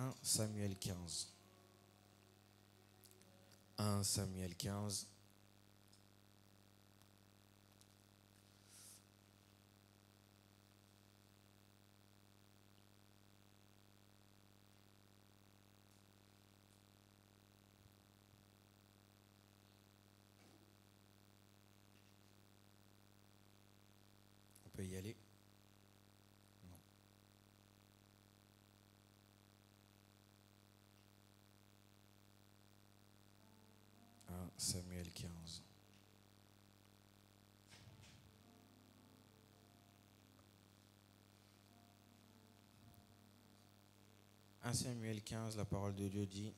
1 Samuel 15. 1 Samuel 15. On peut y aller. Non. Samuel 15. Samuel 15, la parole de Dieu dit: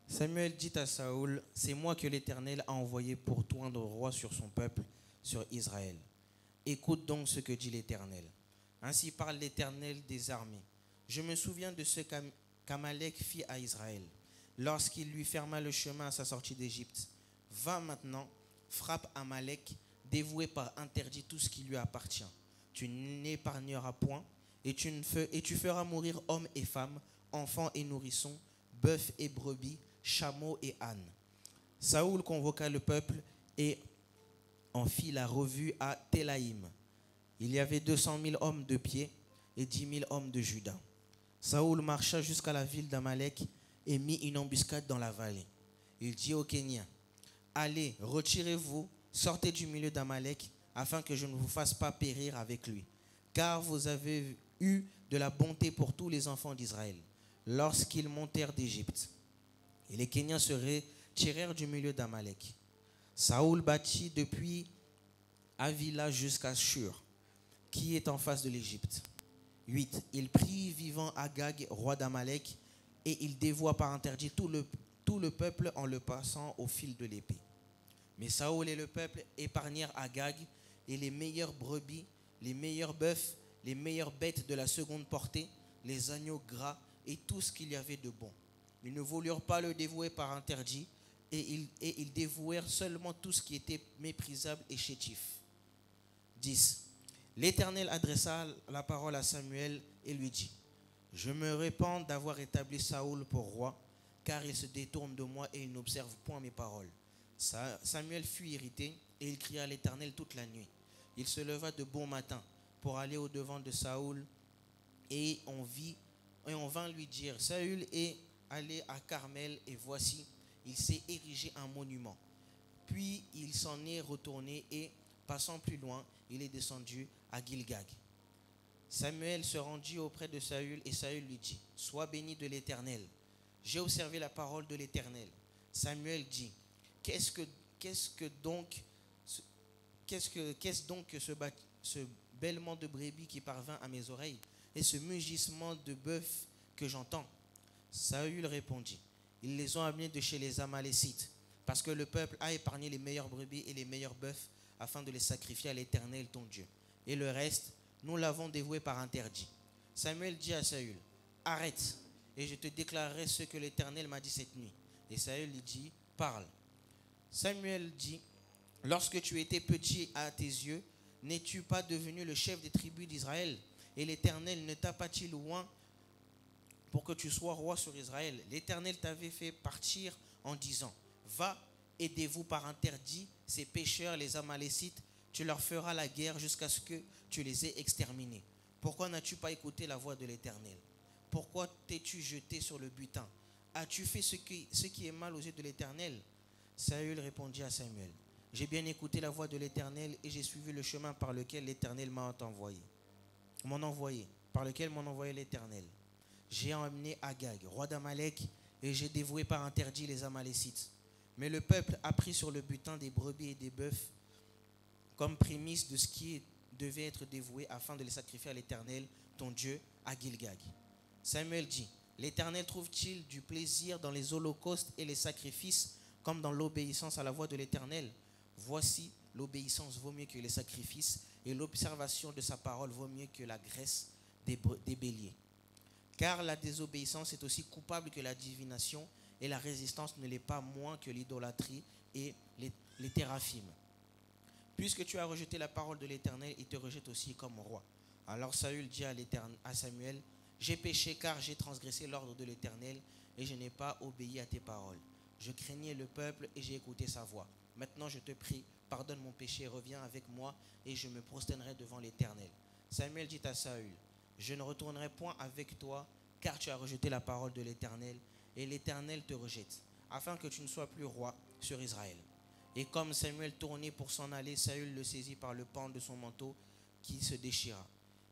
Samuel dit à Saoul: c'est moi que l'Éternel a envoyé pour toindre roi sur son peuple, sur Israël. Écoute donc ce que dit l'Éternel. Ainsi parle l'Éternel des armées. Je me souviens de ce qu'Amalek fit à Israël, lorsqu'il lui ferma le chemin à sa sortie d'Égypte. Va maintenant, frappe Amalek, dévoué par interdit tout ce qui lui appartient. Tu n'épargneras point, et tu feras mourir hommes et femmes, enfants et nourrissons, bœufs et brebis, chameaux et ânes. Saoul convoqua le peuple et en fit la revue à Télaïm. Il y avait 200 000 hommes de pied et 10 000 hommes de Juda. Saoul marcha jusqu'à la ville d'Amalek et mit une embuscade dans la vallée. Il dit aux Kéniens: allez, retirez-vous, sortez du milieu d'Amalek, afin que je ne vous fasse pas périr avec lui. Car vous avez eu de la bonté pour tous les enfants d'Israël, lorsqu'ils montèrent d'Égypte. Et les Kéniens se retirèrent du milieu d'Amalek. Saoul bâtit depuis Avila jusqu'à Shur, qui est en face de l'Égypte. 8. Il prit vivant Agag, roi d'Amalek, et il dévoua par interdit tout le peuple en le passant au fil de l'épée. Mais Saoul et le peuple épargnèrent Agag et les meilleures brebis, les meilleurs bœufs, les meilleures bêtes de la seconde portée, les agneaux gras et tout ce qu'il y avait de bon. Ils ne voulurent pas le dévouer par interdit, et ils dévouèrent seulement tout ce qui était méprisable et chétif. 10. L'Éternel adressa la parole à Samuel et lui dit: je me répands d'avoir établi Saoul pour roi, car il se détourne de moi et il n'observe point mes paroles. Samuel fut irrité et il cria à l'Éternel toute la nuit. Il se leva de bon matin pour aller au-devant de Saoul, et on vint lui dire: Saül est allé à Carmel, et voici, il s'est érigé un monument. Puis il s'en est retourné et, passant plus loin, il est descendu à Gilgag. Samuel se rendit auprès de Saül et Saül lui dit: sois béni de l'Éternel. J'ai observé la parole de l'Éternel. Samuel dit: qu'est-ce donc que ce bêlement de brebis qui parvint à mes oreilles, et ce mugissement de bœuf que j'entends? Saül répondit: ils les ont amenés de chez les Amalécites, parce que le peuple a épargné les meilleures brebis et les meilleurs bœufs, afin de les sacrifier à l'Éternel ton Dieu. Et le reste, nous l'avons dévoué par interdit. Samuel dit à Saül: arrête, et je te déclarerai ce que l'Éternel m'a dit cette nuit. Et Saül lui dit: parle. Samuel dit: lorsque tu étais petit à tes yeux, n'es-tu pas devenu le chef des tribus d'Israël? Et l'Éternel ne t'a pas-t-il loin pour que tu sois roi sur Israël? L'Éternel t'avait fait partir en disant: va et dévoue par interdit ces pécheurs, les Amalécites. Tu leur feras la guerre jusqu'à ce que tu les aies exterminés. Pourquoi n'as-tu pas écouté la voix de l'Éternel? Pourquoi t'es-tu jeté sur le butin? As-tu fait ce qui est mal aux yeux de l'Éternel? Saül répondit à Samuel: j'ai bien écouté la voix de l'Éternel, et j'ai suivi le chemin par lequel l'Éternel m'a envoyé. Par lequel m'en envoyé l'Éternel. J'ai emmené Agag, roi d'Amalek, et j'ai dévoué par interdit les Amalécites. Mais le peuple a pris sur le butin des brebis et des bœufs comme prémisse de ce qui devait être dévoué, afin de les sacrifier à l'Éternel, ton Dieu, à Gilgag. Samuel dit: l'Éternel trouve-t-il du plaisir dans les holocaustes et les sacrifices, comme dans l'obéissance à la voix de l'Éternel? Voici, l'obéissance vaut mieux que les sacrifices, et l'observation de sa parole vaut mieux que la graisse des béliers. Car la désobéissance est aussi coupable que la divination, et la résistance ne l'est pas moins que l'idolâtrie et les théraphimes. Puisque tu as rejeté la parole de l'Éternel, il te rejette aussi comme roi. Alors Saül dit à Samuel: J'ai péché car j'ai transgressé l'ordre de l'Éternel et je n'ai pas obéi à tes paroles. Je craignais le peuple et j'ai écouté sa voix. Maintenant je te prie, pardonne mon péché, reviens avec moi et je me prosternerai devant l'Éternel. » Samuel dit à Saül, « Je ne retournerai point avec toi, car tu as rejeté la parole de l'Éternel, et l'Éternel te rejette, afin que tu ne sois plus roi sur Israël. » Et comme Samuel tournait pour s'en aller, Saül le saisit par le pan de son manteau qui se déchira.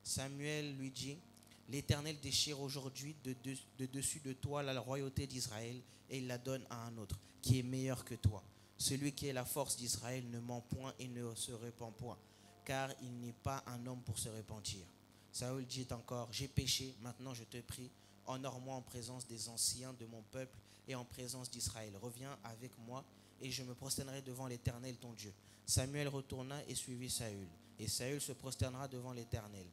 Samuel lui dit, « L'Éternel déchire aujourd'hui de dessus de toi la royauté d'Israël, et il la donne à un autre, qui est meilleur que toi. Celui qui est la force d'Israël ne ment point et ne se répand point, car il n'est pas un homme pour se repentir. » Saül dit encore, « J'ai péché, maintenant je te prie, honore-moi en présence des anciens de mon peuple et en présence d'Israël. Reviens avec moi et je me prosternerai devant l'Éternel ton Dieu. » Samuel retourna et suivit Saül, et Saül se prosternera devant l'Éternel.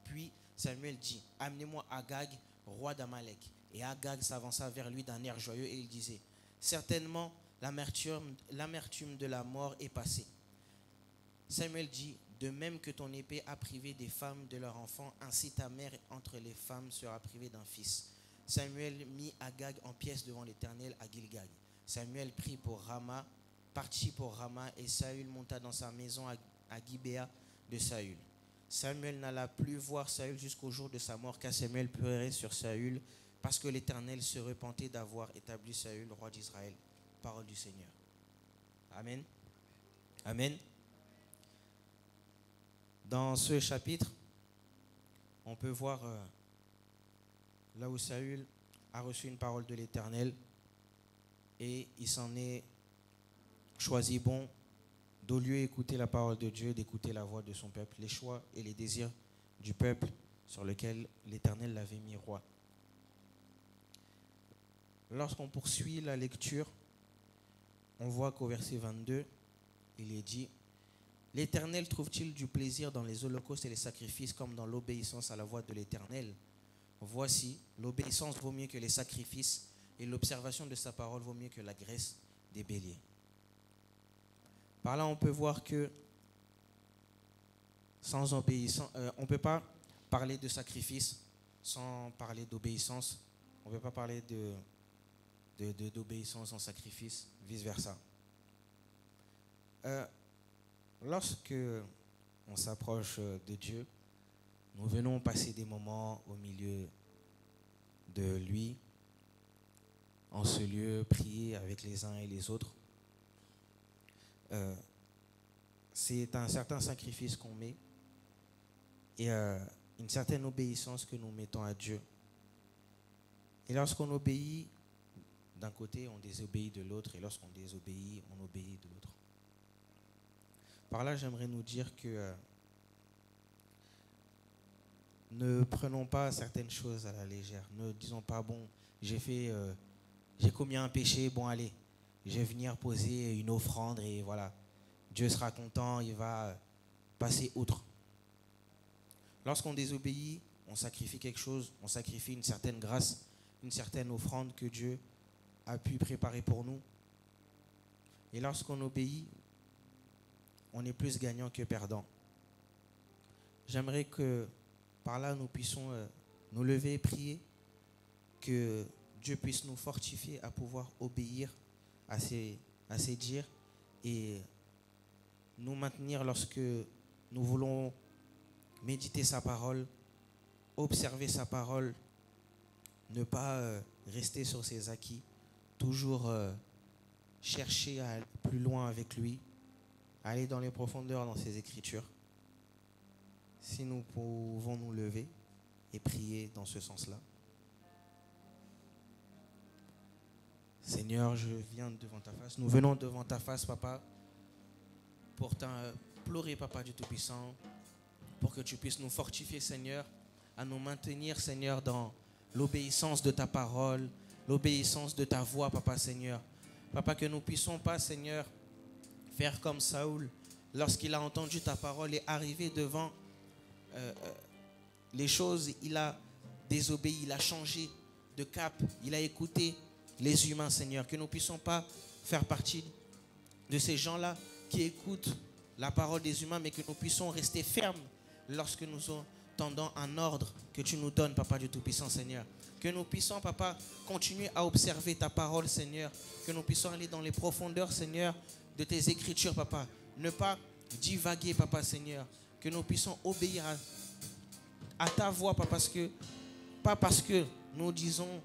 Puis Samuel dit, « Amenez-moi Agag, roi d'Amalek. » Et Agag s'avança vers lui d'un air joyeux et il disait, « Certainement, l'amertume de la mort est passée. » Samuel dit, « De même que ton épée a privé des femmes de leurs enfants, ainsi ta mère entre les femmes sera privée d'un fils. » Samuel mit Agag en pièces devant l'Éternel à Gilgal. Samuel partit pour Rama, et Saül monta dans sa maison à Gibéa de Saül. Samuel n'alla plus voir Saül jusqu'au jour de sa mort, car Samuel pleurait sur Saül, parce que l'Éternel se repentait d'avoir établi Saül, roi d'Israël. Parole du Seigneur. Amen. Amen. Dans ce chapitre, on peut voir là où Saül a reçu une parole de l'Éternel et il s'en est choisi bon d'au lieu d'écouter la parole de Dieu, d'écouter la voix de son peuple, les choix et les désirs du peuple sur lequel l'Éternel l'avait mis roi. Lorsqu'on poursuit la lecture, on voit qu'au verset 22, il est dit, « L'Éternel trouve-t-il du plaisir dans les holocaustes et les sacrifices comme dans l'obéissance à la voix de l'Éternel? Voici, l'obéissance vaut mieux que les sacrifices et l'observation de sa parole vaut mieux que la graisse des béliers. » Par là, on peut voir que sans obéissance, on ne peut pas parler de sacrifice sans parler d'obéissance. On ne peut pas parler d'obéissance sans sacrifice, vice-versa. Lorsque on s'approche de Dieu, nous venons passer des moments au milieu de lui, en ce lieu, prier avec les uns et les autres. C'est un certain sacrifice qu'on met et une certaine obéissance que nous mettons à Dieu. Et lorsqu'on obéit d'un côté, on désobéit de l'autre, et lorsqu'on désobéit, on obéit de l'autre. Par là, j'aimerais nous dire que ne prenons pas certaines choses à la légère. Ne disons pas, bon, j'ai commis un péché, bon allez, je vais venir poser une offrande et voilà, Dieu sera content, il va passer outre. Lorsqu'on désobéit, on sacrifie quelque chose, on sacrifie une certaine grâce, une certaine offrande que Dieu a pu préparer pour nous. Et lorsqu'on obéit, on est plus gagnant que perdant. J'aimerais que par là nous puissions nous lever et prier, que Dieu puisse nous fortifier à pouvoir obéir à ses dires et nous maintenir lorsque nous voulons méditer sa parole, observer sa parole, ne pas rester sur ses acquis, toujours chercher à aller plus loin avec lui, aller dans les profondeurs dans ses écritures. Si nous pouvons nous lever et prier dans ce sens-là. Seigneur, je viens devant ta face. Nous venons devant ta face, Papa, pour t'implorer, Papa du Tout-Puissant, pour que tu puisses nous fortifier, Seigneur, à nous maintenir, Seigneur, dans l'obéissance de ta parole, l'obéissance de ta voix, Papa, Seigneur. Papa, que nous ne puissions pas, Seigneur, faire comme Saül, lorsqu'il a entendu ta parole et arrivé devant les choses, il a désobéi, il a changé de cap, il a écouté les humains, Seigneur. Que nous ne puissions pas faire partie de ces gens-là qui écoutent la parole des humains, mais que nous puissions rester fermes lorsque nous attendant un ordre que tu nous donnes, Papa du Tout-Puissant, Seigneur. Que nous puissions, Papa, continuer à observer ta parole, Seigneur. Que nous puissions aller dans les profondeurs, Seigneur, de tes écritures, Papa. Ne pas divaguer, Papa, Seigneur. Que nous puissions obéir à ta voix, Papa, pas parce que nous disons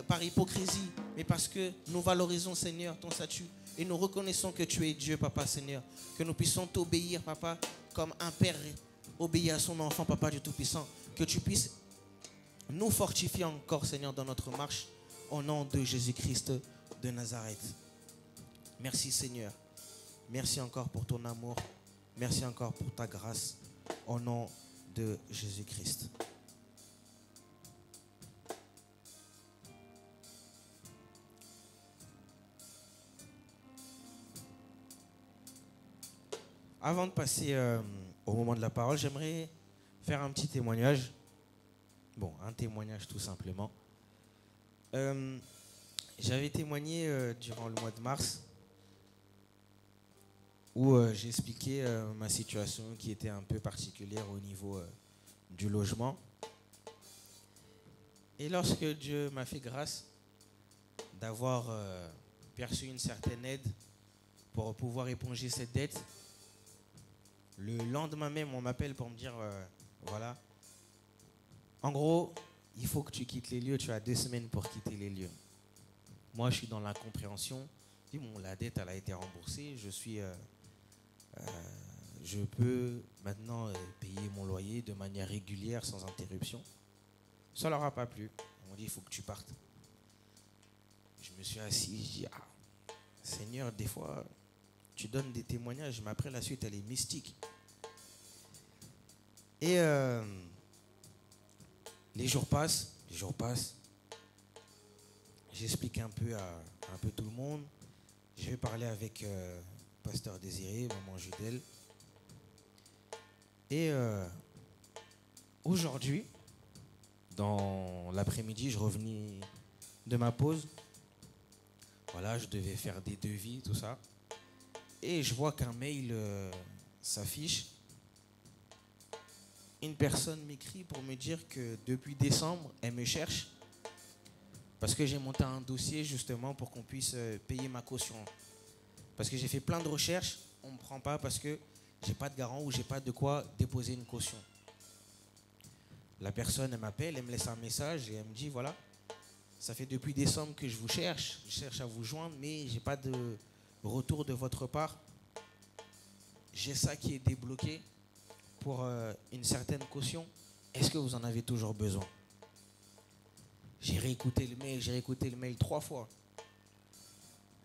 par hypocrisie, mais parce que nous valorisons, Seigneur, ton statut. Et nous reconnaissons que tu es Dieu, Papa, Seigneur. Que nous puissions t'obéir, Papa, comme un père obéit à son enfant, Papa du Tout-Puissant. Que tu puisses nous fortifier encore, Seigneur, dans notre marche, au nom de Jésus-Christ de Nazareth. Merci, Seigneur. Merci encore pour ton amour. Merci encore pour ta grâce, au nom de Jésus-Christ. Avant de passer au moment de la parole, j'aimerais faire un petit témoignage. Bon, un témoignage tout simplement. J'avais témoigné durant le mois de mars où j'ai expliqué ma situation qui était un peu particulière au niveau du logement. Et lorsque Dieu m'a fait grâce d'avoir perçu une certaine aide pour pouvoir éponger cette dette, le lendemain même, on m'appelle pour me dire, voilà, en gros, il faut que tu quittes les lieux, tu as 2 semaines pour quitter les lieux. Moi, je suis dans l'incompréhension. Je dis, bon, la dette, elle a été remboursée, je peux maintenant payer mon loyer de manière régulière, sans interruption. Ça ne leur a pas plu. Ils m'ont dit, il faut que tu partes. Je me suis assis, je dis, ah, Seigneur, des fois, tu donnes des témoignages, mais après la suite, elle est mystique. Et les jours passent. J'explique un peu à tout le monde. Je vais parler avec Pasteur Désiré, Maman Judel. Et aujourd'hui, dans l'après-midi, je revenais de ma pause. Voilà, je devais faire des devis, tout ça. Et je vois qu'un mail s'affiche. Une personne m'écrit pour me dire que depuis décembre, elle me cherche parce que j'ai monté un dossier justement pour qu'on puisse payer ma caution. Parce que j'ai fait plein de recherches, on ne me prend pas parce que j'ai pas de garant ou j'ai pas de quoi déposer une caution. La personne, elle m'appelle, elle me laisse un message et elle me dit, voilà, ça fait depuis décembre que je cherche à vous joindre, mais j'ai pas de retour de votre part. J'ai ça qui est débloqué pour une certaine caution. Est-ce que vous en avez toujours besoin? J'ai réécouté le mail 3 fois.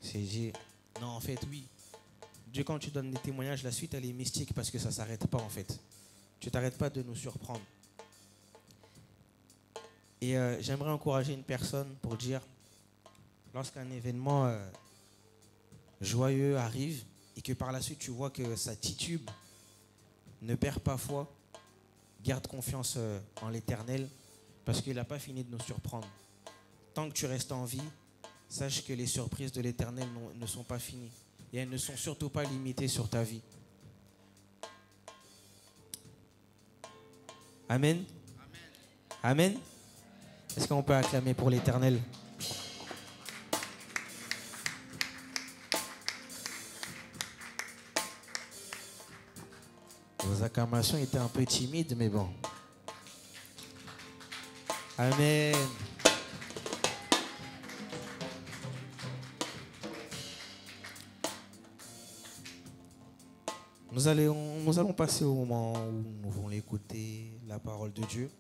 J'ai dit, non, en fait, oui. Dieu, quand tu donnes des témoignages, la suite, elle est mystique parce que ça ne s'arrête pas, en fait. Tu t'arrêtes pas de nous surprendre. Et j'aimerais encourager une personne pour dire, lorsqu'un événement joyeux arrive et que par la suite, tu vois que ça titube, ne perds pas foi, garde confiance en l'Éternel, parce qu'il n'a pas fini de nous surprendre. Tant que tu restes en vie, sache que les surprises de l'Éternel ne sont pas finies. Et elles ne sont surtout pas limitées sur ta vie. Amen. Amen. Est-ce qu'on peut acclamer pour l'Éternel? Vos acclamations étaient un peu timides, mais bon. Amen. Nous allons passer au moment où nous allons écouter la parole de Dieu.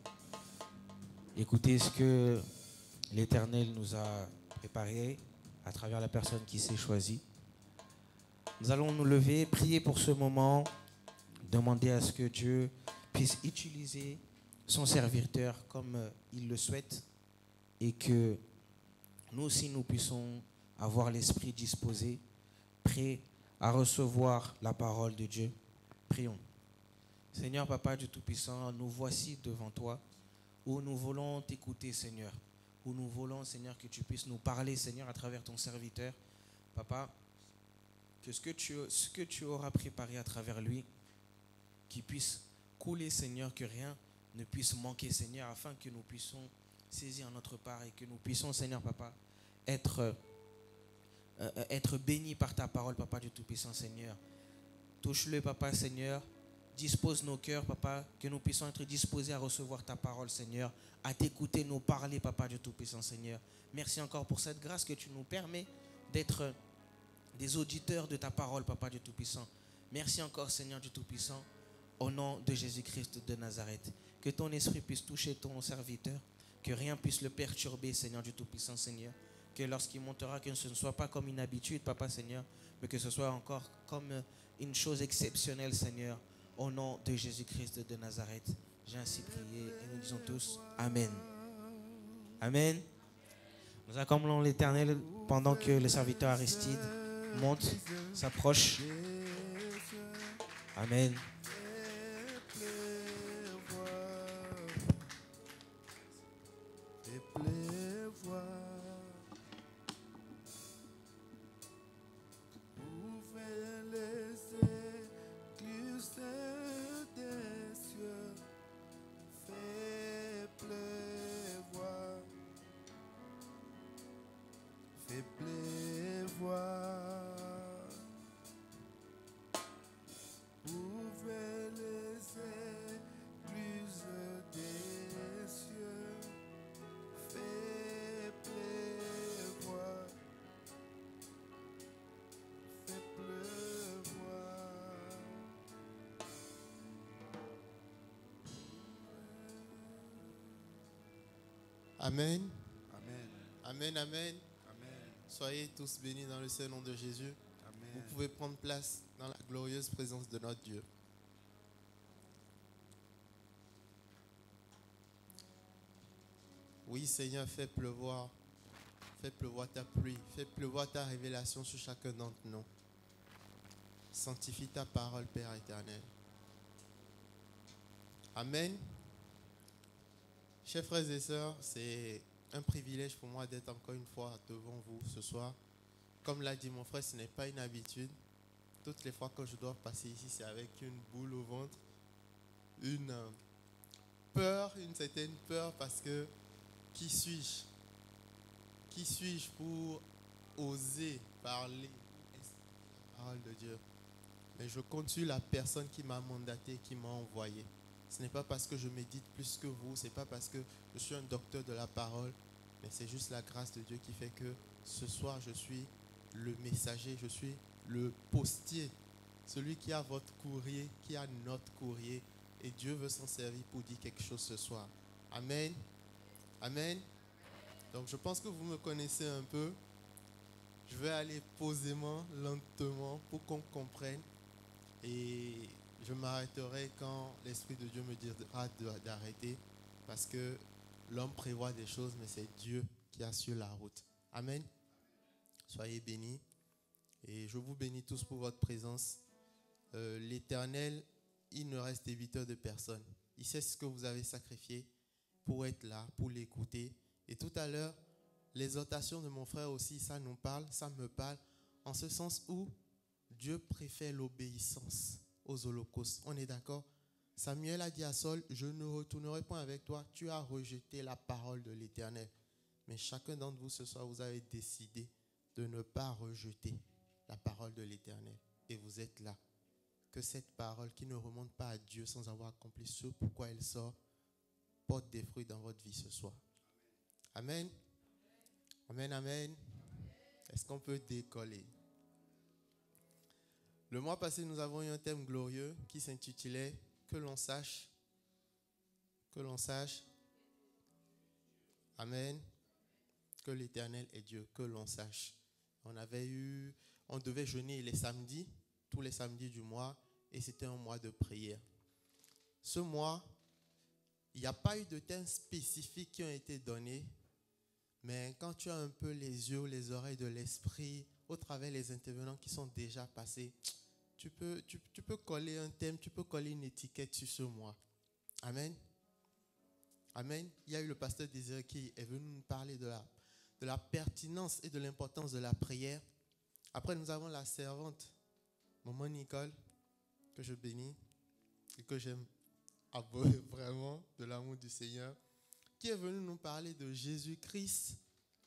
Écouter ce que l'Éternel nous a préparé à travers la personne qui s'est choisie. Nous allons nous lever, prier pour ce moment, demander à ce que Dieu puisse utiliser son serviteur comme il le souhaite et que nous aussi nous puissions avoir l'esprit disposé, prêt à recevoir la parole de Dieu. Prions. Seigneur Papa du Tout-Puissant, nous voici devant toi où nous voulons t'écouter, Seigneur. Où nous voulons, Seigneur, que tu puisses nous parler, Seigneur, à travers ton serviteur. Papa, que ce que tu auras préparé à travers lui, qu'il puisse couler, Seigneur, que rien ne puisse manquer, Seigneur, afin que nous puissions saisir notre part et que nous puissions, Seigneur, Papa, être bénis par ta parole, Papa du Tout-Puissant, Seigneur. Touche-le, Papa, Seigneur. Dispose nos cœurs, Papa, que nous puissions être disposés à recevoir ta parole, Seigneur, à t'écouter, nous parler, Papa du Tout-Puissant, Seigneur. Merci encore pour cette grâce que tu nous permets d'être des auditeurs de ta parole, Papa du Tout-Puissant. Merci encore, Seigneur du Tout-Puissant, au nom de Jésus-Christ de Nazareth. Que ton esprit puisse toucher ton serviteur, que rien puisse le perturber, Seigneur du Tout-Puissant, Seigneur. Que lorsqu'il montera, que ce ne soit pas comme une habitude, Papa, Seigneur, mais que ce soit encore comme une chose exceptionnelle, Seigneur, au nom de Jésus-Christ de Nazareth. J'ai ainsi prié et nous disons tous Amen. Amen. Nous accompagnons l'Éternel pendant que le serviteur Aristide monte, s'approche. Amen. Amen. Amen. Amen, amen. Amen. Soyez tous bénis dans le Saint nom de Jésus. Amen. Vous pouvez prendre place dans la glorieuse présence de notre Dieu. Oui, Seigneur, fais pleuvoir ta pluie, fais pleuvoir ta révélation sur chacun d'entre nous. Sanctifie ta parole, Père éternel. Amen. Chers frères et sœurs, c'est un privilège pour moi d'être encore une fois devant vous ce soir. Comme l'a dit mon frère, ce n'est pas une habitude. Toutes les fois que je dois passer ici, c'est avec une boule au ventre, une peur, une certaine peur, parce que qui suis-je? Qui suis-je pour oser parler la parole de Dieu? Mais je compte sur la personne qui m'a mandaté, qui m'a envoyé. Ce n'est pas parce que je médite plus que vous, ce n'est pas parce que je suis un docteur de la parole, mais c'est juste la grâce de Dieu qui fait que ce soir, je suis le messager, je suis le postier, celui qui a votre courrier, qui a notre courrier, et Dieu veut s'en servir pour dire quelque chose ce soir. Amen. Amen. Donc je pense que vous me connaissez un peu. Je vais aller posément, lentement, pour qu'on comprenne. Et je m'arrêterai quand l'Esprit de Dieu me dira d'arrêter, parce que l'homme prévoit des choses, mais c'est Dieu qui assure la route. Amen. Soyez bénis. Et je vous bénis tous pour votre présence. L'Éternel, il ne reste débiteur de personne. Il sait ce que vous avez sacrifié pour être là, pour l'écouter. Et tout à l'heure, l'exhortation de mon frère aussi, ça nous parle, ça me parle, en ce sens où Dieu préfère l'obéissance aux holocaustes. On est d'accord? Samuel a dit à Saul, je ne retournerai point avec toi, tu as rejeté la parole de l'Éternel. Mais chacun d'entre vous ce soir, vous avez décidé de ne pas rejeter la parole de l'Éternel. Et vous êtes là. Que cette parole qui ne remonte pas à Dieu sans avoir accompli ce pourquoi elle sort, porte des fruits dans votre vie ce soir. Amen. Amen, amen. Est-ce qu'on peut décoller? Le mois passé, nous avons eu un thème glorieux qui s'intitulait « Que l'on sache ». Que l'on sache. Amen. Que l'Éternel est Dieu, que l'on sache. On devait jeûner les samedis, tous les samedis du mois, et c'était un mois de prière. Ce mois, il n'y a pas eu de thèmes spécifiques qui ont été donnés, mais quand tu as un peu les yeux, les oreilles de l'esprit, au travers des intervenants qui sont déjà passés, tu peux coller un thème, tu peux coller une étiquette sur ce mois. Amen. Amen. Il y a eu le pasteur Désiré qui est venu nous parler de la pertinence et de l'importance de la prière. Après, nous avons la servante, maman Nicole, que je bénis et que j'aime vraiment de l'amour du Seigneur, qui est venu nous parler de Jésus-Christ,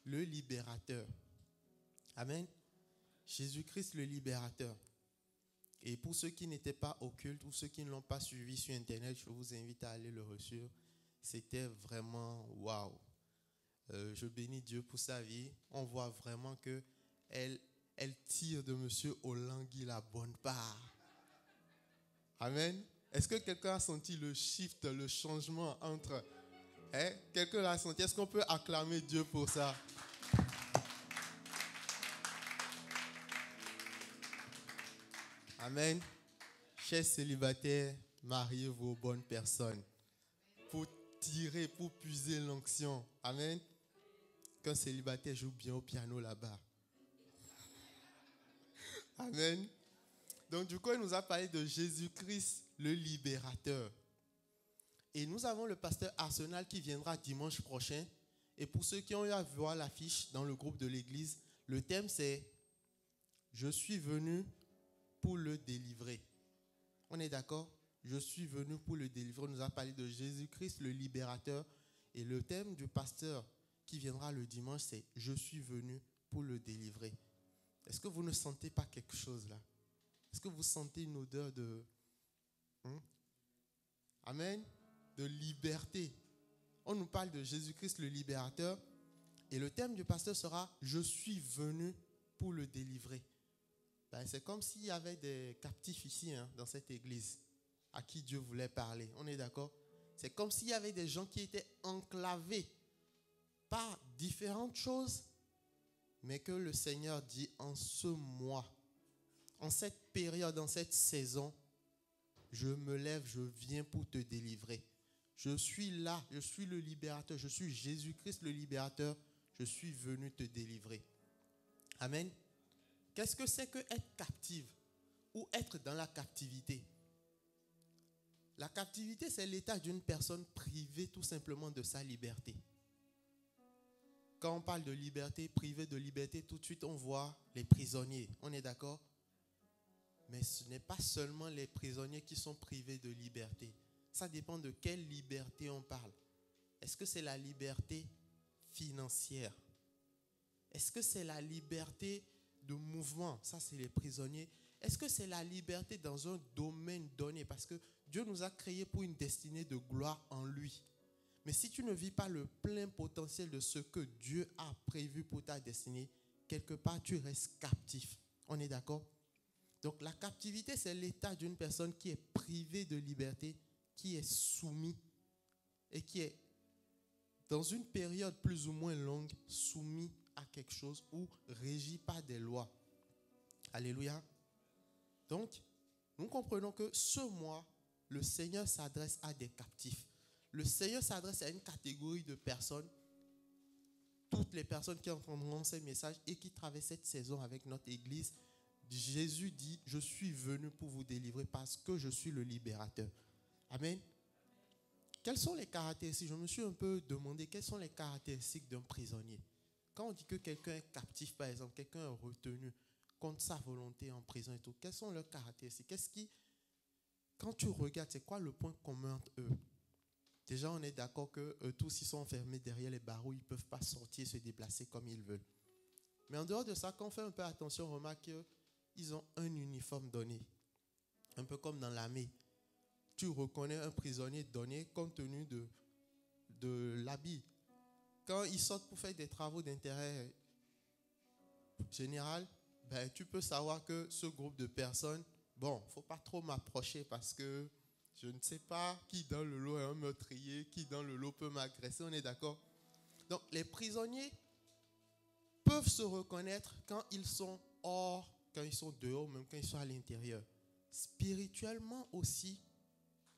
le libérateur. Amen. Jésus-Christ, le libérateur. Et pour ceux qui n'étaient pas au culte ou ceux qui ne l'ont pas suivi sur Internet, je vous invite à aller le reçu. C'était vraiment waouh. Je bénis Dieu pour sa vie. On voit vraiment qu'elle tire de monsieur Olangui la bonne part. Amen. Est-ce que quelqu'un a senti le shift, le changement entre... quelqu'un l'a senti? Est-ce qu'on peut acclamer Dieu pour ça? Amen. Chers célibataires, mariez-vous aux bonnes personnes. Pour tirer, pour puiser l'onction. Amen. Qu'un célibataire joue bien au piano là-bas. Amen. Donc du coup, il nous a parlé de Jésus-Christ, le libérateur. Et nous avons le pasteur Arsenal qui viendra dimanche prochain. Et pour ceux qui ont eu à voir l'affiche dans le groupe de l'église, le thème c'est « Je suis venu pour le délivrer ». On est d'accord? Je suis venu pour le délivrer. On nous a parlé de Jésus-Christ, le libérateur. Et le thème du pasteur qui viendra le dimanche, c'est « Je suis venu pour le délivrer ». Est-ce que vous ne sentez pas quelque chose là? Est-ce que vous sentez une odeur de... Amen. De liberté. On nous parle de Jésus-Christ, le libérateur. Et le thème du pasteur sera « Je suis venu pour le délivrer ». C'est comme s'il y avait des captifs ici, dans cette église, à qui Dieu voulait parler. On est d'accord? C'est comme s'il y avait des gens qui étaient enclavés par différentes choses, mais que le Seigneur dit en ce mois, en cette période, en cette saison, je me lève, je viens pour te délivrer. Je suis là, je suis le libérateur, je suis Jésus-Christ le libérateur, je suis venu te délivrer. Amen. Qu'est-ce que c'est que être captive ou être dans la captivité? La captivité, c'est l'état d'une personne privée tout simplement de sa liberté. Quand on parle de liberté, privée de liberté, tout de suite on voit les prisonniers. On est d'accord? Mais ce n'est pas seulement les prisonniers qui sont privés de liberté. Ça dépend de quelle liberté on parle. Est-ce que c'est la liberté financière? Est-ce que c'est la liberté de mouvement? Ça, c'est les prisonniers. Est-ce que c'est la liberté dans un domaine donné? Parce que Dieu nous a créés pour une destinée de gloire en lui. Mais si tu ne vis pas le plein potentiel de ce que Dieu a prévu pour ta destinée, quelque part, tu restes captif. On est d'accord? Donc, la captivité, c'est l'état d'une personne qui est privée de liberté, qui est soumise et qui est, dans une période plus ou moins longue, soumis à quelque chose ou régi par des lois. Alléluia. Donc, nous comprenons que ce mois, le Seigneur s'adresse à des captifs. Le Seigneur s'adresse à une catégorie de personnes, toutes les personnes qui entendront ces messages et qui traversent cette saison avec notre église. Jésus dit, je suis venu pour vous délivrer parce que je suis le libérateur. Amen. Quelles sont les caractéristiques? Je me suis un peu demandé quelles sont les caractéristiques d'un prisonnier. Quand on dit que quelqu'un est captif, par exemple, quelqu'un est retenu contre sa volonté en prison et tout, quelles sont leurs caractéristiques? Quand tu regardes, c'est quoi le point commun entre eux? Déjà, on est d'accord que tous ils sont enfermés derrière les barreaux, ils ne peuvent pas sortir, se déplacer comme ils veulent. Mais en dehors de ça, quand on fait un peu attention, on remarque qu'ils ont un uniforme donné. Un peu comme dans l'armée. Tu reconnais un prisonnier donné compte tenu de l'habit. Quand ils sortent pour faire des travaux d'intérêt général, tu peux savoir que ce groupe de personnes, il ne faut pas trop m'approcher parce que je ne sais pas qui dans le lot est un meurtrier, qui dans le lot peut m'agresser, on est d'accord? Donc les prisonniers peuvent se reconnaître quand ils sont hors, quand ils sont dehors, même quand ils sont à l'intérieur. Spirituellement aussi,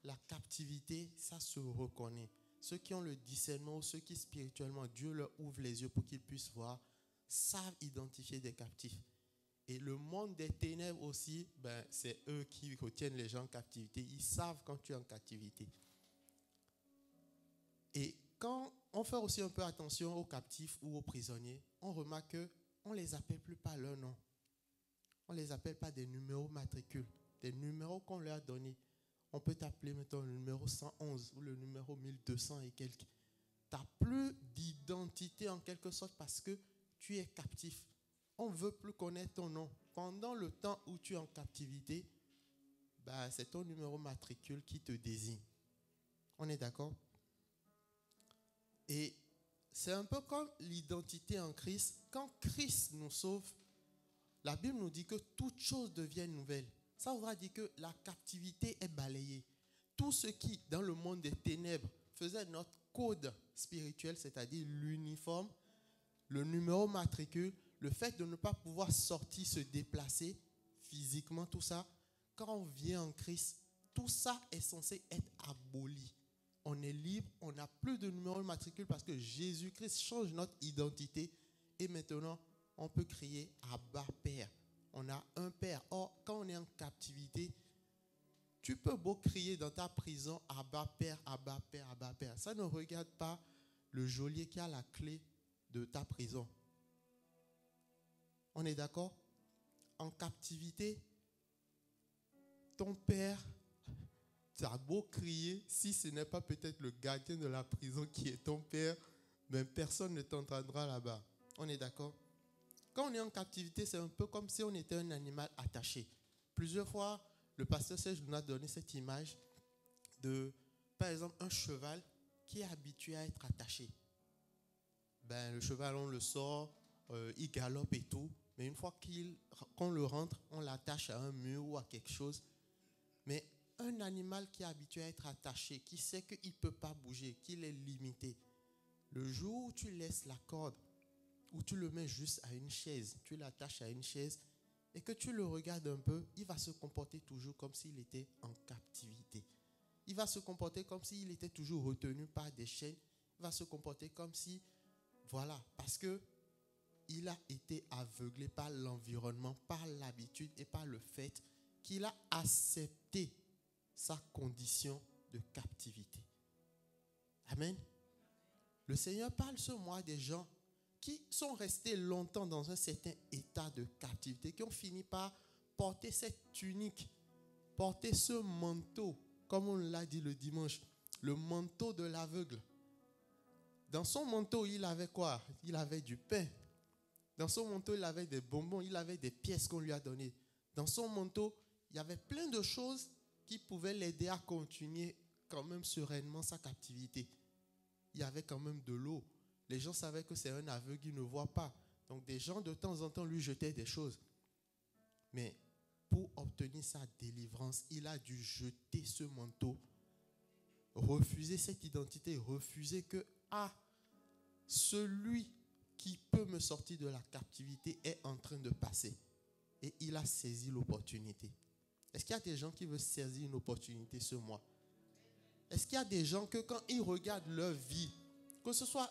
la captivité, ça se reconnaît. Ceux qui ont le discernement ou ceux qui spirituellement, Dieu leur ouvre les yeux pour qu'ils puissent voir, savent identifier des captifs. Et le monde des ténèbres aussi, c'est eux qui retiennent les gens en captivité. Ils savent quand tu es en captivité. Et quand on fait aussi un peu attention aux captifs ou aux prisonniers, on remarque qu'on ne les appelle plus par leur nom. On ne les appelle pas des numéros matricules, des numéros qu'on leur a donnés. On peut t'appeler maintenant le numéro 111 ou le numéro 1200 et quelques. Tu n'as plus d'identité en quelque sorte parce que tu es captif. On ne veut plus connaître ton nom. Pendant le temps où tu es en captivité, c'est ton numéro matricule qui te désigne. On est d'accord? Et c'est un peu comme l'identité en Christ. Quand Christ nous sauve, la Bible nous dit que toutes choses deviennent nouvelles. Ça voudra dire que la captivité est balayée. Tout ce qui, dans le monde des ténèbres, faisait notre code spirituel, c'est-à-dire l'uniforme, le numéro matricule, le fait de ne pas pouvoir sortir, se déplacer physiquement, tout ça, quand on vient en Christ, tout ça est censé être aboli. On est libre, on n'a plus de numéro matricule parce que Jésus-Christ change notre identité et maintenant, on peut crier Abba Père. On a un Père. Or, quand on est en captivité, tu peux beau crier dans ta prison Abba Père, Abba Père, Abba Père. Ça ne regarde pas le geôlier qui a la clé de ta prison. On est d'accord? En captivité, ton Père, tu as beau crier, si ce n'est pas peut-être le gardien de la prison qui est ton Père, mais personne ne t'entendra là-bas. On est d'accord? Quand on est en captivité, c'est un peu comme si on était un animal attaché. Plusieurs fois, le pasteur Serge nous a donné cette image de, par exemple, un cheval qui est habitué à être attaché. Le cheval, on le sort, il galope et tout, mais une fois qu'on le rentre, on l'attache à un mur ou à quelque chose. Mais un animal qui est habitué à être attaché, qui sait qu'il ne peut pas bouger, qu'il est limité, le jour où tu laisses la corde, où tu le mets juste à une chaise, tu l'attaches à une chaise et que tu le regardes un peu, il va se comporter toujours comme s'il était en captivité. Il va se comporter comme s'il était toujours retenu par des chaînes. Il va se comporter comme si, voilà, parce que il a été aveuglé par l'environnement, par l'habitude et par le fait qu'il a accepté sa condition de captivité. Amen. Le Seigneur parle ce mois des gens qui sont restés longtemps dans un certain état de captivité, qui ont fini par porter cette tunique, porter ce manteau, comme on l'a dit le dimanche, le manteau de l'aveugle. Dans son manteau, il avait quoi? Il avait du pain. Dans son manteau, il avait des bonbons, il avait des pièces qu'on lui a données. Dans son manteau, il y avait plein de choses qui pouvaient l'aider à continuer quand même sereinement sa captivité. Il y avait quand même de l'eau. Les gens savaient que c'est un aveugle, il ne voit pas. Donc des gens de temps en temps lui jetaient des choses. Mais pour obtenir sa délivrance, il a dû jeter ce manteau, refuser cette identité, refuser que celui qui peut me sortir de la captivité est en train de passer. Et il a saisi l'opportunité. Est-ce qu'il y a des gens qui veulent saisir une opportunité ce mois? Est-ce qu'il y a des gens que quand ils regardent leur vie, que ce soit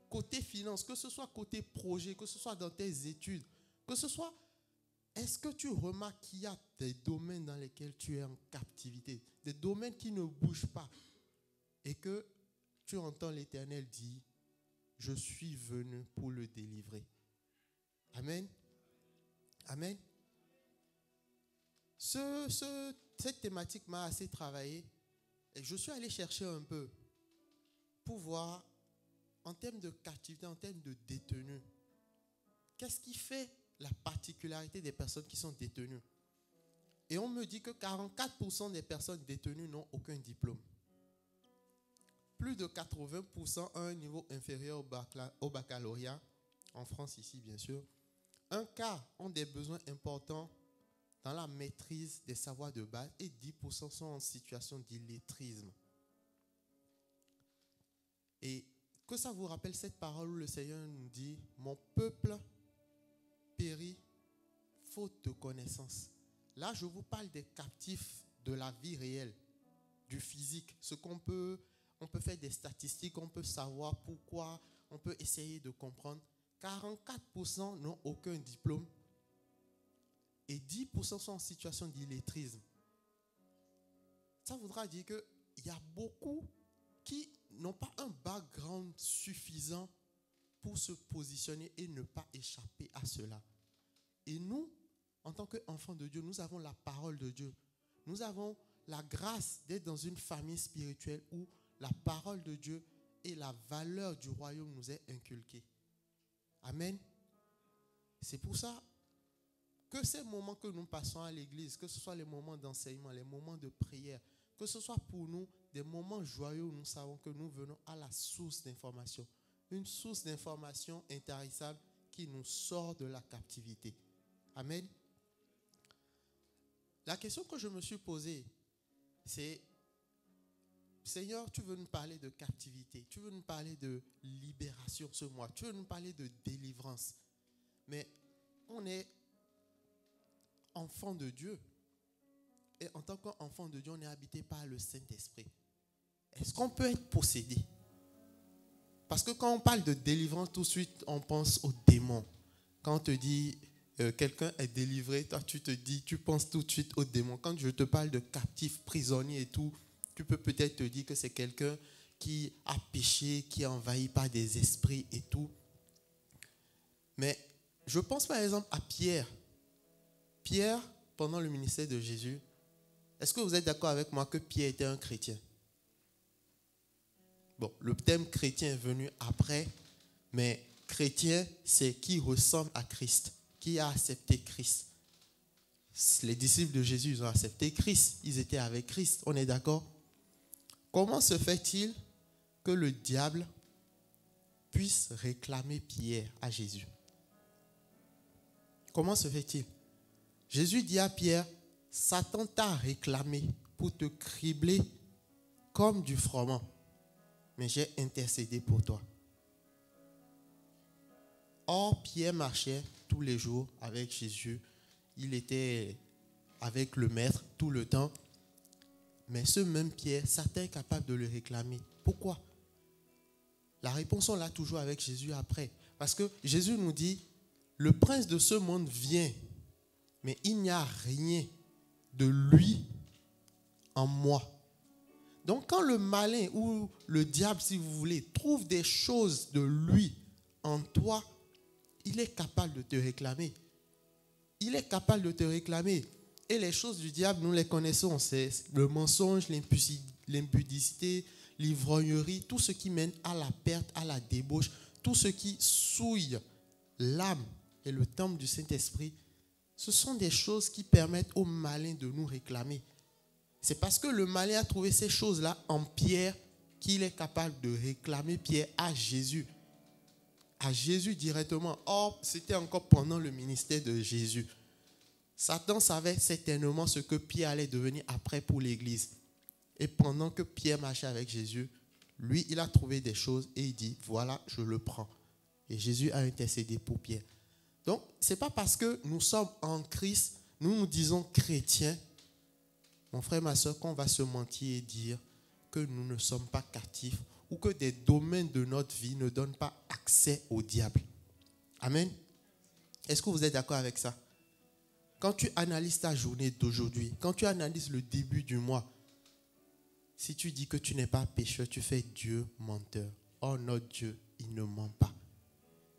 côté finance, que ce soit côté projet, que ce soit dans tes études, que ce soit, est-ce que tu remarques qu'il y a des domaines dans lesquels tu es en captivité, des domaines qui ne bougent pas et que tu entends l'Éternel dire, je suis venu pour le délivrer. Amen. Amen. Cette thématique m'a assez travaillé et je suis allé chercher un peu pour voir en termes de captivité, en termes de détenus, qu'est-ce qui fait la particularité des personnes qui sont détenues? Et on me dit que 44% des personnes détenues n'ont aucun diplôme. Plus de 80% ont un niveau inférieur au baccalauréat, en France ici bien sûr. Un quart ont des besoins importants dans la maîtrise des savoirs de base et 10% sont en situation d'illettrisme. Et que ça vous rappelle cette parole où le Seigneur nous dit « Mon peuple périt faute de connaissance ». Là, je vous parle des captifs de la vie réelle, du physique. Ce qu'on peut, on peut faire des statistiques, on peut savoir pourquoi, on peut essayer de comprendre. 44% n'ont aucun diplôme et 10% sont en situation d'illettrisme. Ça voudra dire qu'il y a beaucoup qui n'ont pas un background suffisant pour se positionner et ne pas échapper à cela. Et nous, en tant qu'enfants de Dieu, nous avons la parole de Dieu. Nous avons la grâce d'être dans une famille spirituelle où la parole de Dieu et la valeur du royaume nous est inculquée. Amen. C'est pour ça que ces moments que nous passons à l'église, que ce soit les moments d'enseignement, les moments de prière, que ce soit pour nous des moments joyeux où nous savons que nous venons à la source d'information. Une source d'information intarissable qui nous sort de la captivité. Amen. La question que je me suis posée, c'est: Seigneur, tu veux nous parler de captivité, tu veux nous parler de libération ce mois, tu veux nous parler de délivrance. Mais on est enfant de Dieu. Et en tant qu'enfant de Dieu, on est habité par le Saint-Esprit. Est-ce qu'on peut être possédé? Parce que quand on parle de délivrance, tout de suite, on pense aux démons. Quand on te dit quelqu'un est délivré, toi, tu penses tout de suite aux démons. Quand je te parle de captifs, prisonniers et tout, tu peux peut-être te dire que c'est quelqu'un qui a péché, qui est envahi par des esprits et tout. Mais je pense par exemple à Pierre. Pierre, pendant le ministère de Jésus, est-ce que vous êtes d'accord avec moi que Pierre était un chrétien? Bon, le terme chrétien est venu après, mais chrétien, c'est qui ressemble à Christ, qui a accepté Christ. Les disciples de Jésus, ils ont accepté Christ, ils étaient avec Christ, on est d'accord? Comment se fait-il que le diable puisse réclamer Pierre à Jésus? Comment se fait-il? Jésus dit à Pierre: Satan t'a réclamé pour te cribler comme du froment, mais j'ai intercédé pour toi. Or, Pierre marchait tous les jours avec Jésus. Il était avec le Maître tout le temps. Mais ce même Pierre, Satan est capable de le réclamer. Pourquoi? La réponse, on l'a toujours avec Jésus après. Parce que Jésus nous dit: le prince de ce monde vient, mais il n'y a rien de lui en moi. Donc quand le malin ou le diable, si vous voulez, trouve des choses de lui en toi, il est capable de te réclamer. Il est capable de te réclamer. Et les choses du diable, nous les connaissons. C'est le mensonge, l'impudicité, l'ivrognerie, tout ce qui mène à la perte, à la débauche, tout ce qui souille l'âme et le temple du Saint-Esprit. Ce sont des choses qui permettent au malin de nous réclamer. C'est parce que le malin a trouvé ces choses-là en Pierre qu'il est capable de réclamer Pierre à Jésus. À Jésus directement. Or, c'était encore pendant le ministère de Jésus. Satan savait certainement ce que Pierre allait devenir après pour l'Église. Et pendant que Pierre marchait avec Jésus, lui, il a trouvé des choses et il dit: voilà, je le prends. Et Jésus a intercédé pour Pierre. Donc, ce n'est pas parce que nous sommes en Christ, nous nous disons chrétiens, mon frère, ma soeur, qu'on va se mentir et dire que nous ne sommes pas captifs ou que des domaines de notre vie ne donnent pas accès au diable. Amen. Est-ce que vous êtes d'accord avec ça? Quand tu analyses ta journée d'aujourd'hui, quand tu analyses le début du mois, si tu dis que tu n'es pas pécheur, tu fais Dieu menteur. Oh, notre Dieu, il ne ment pas.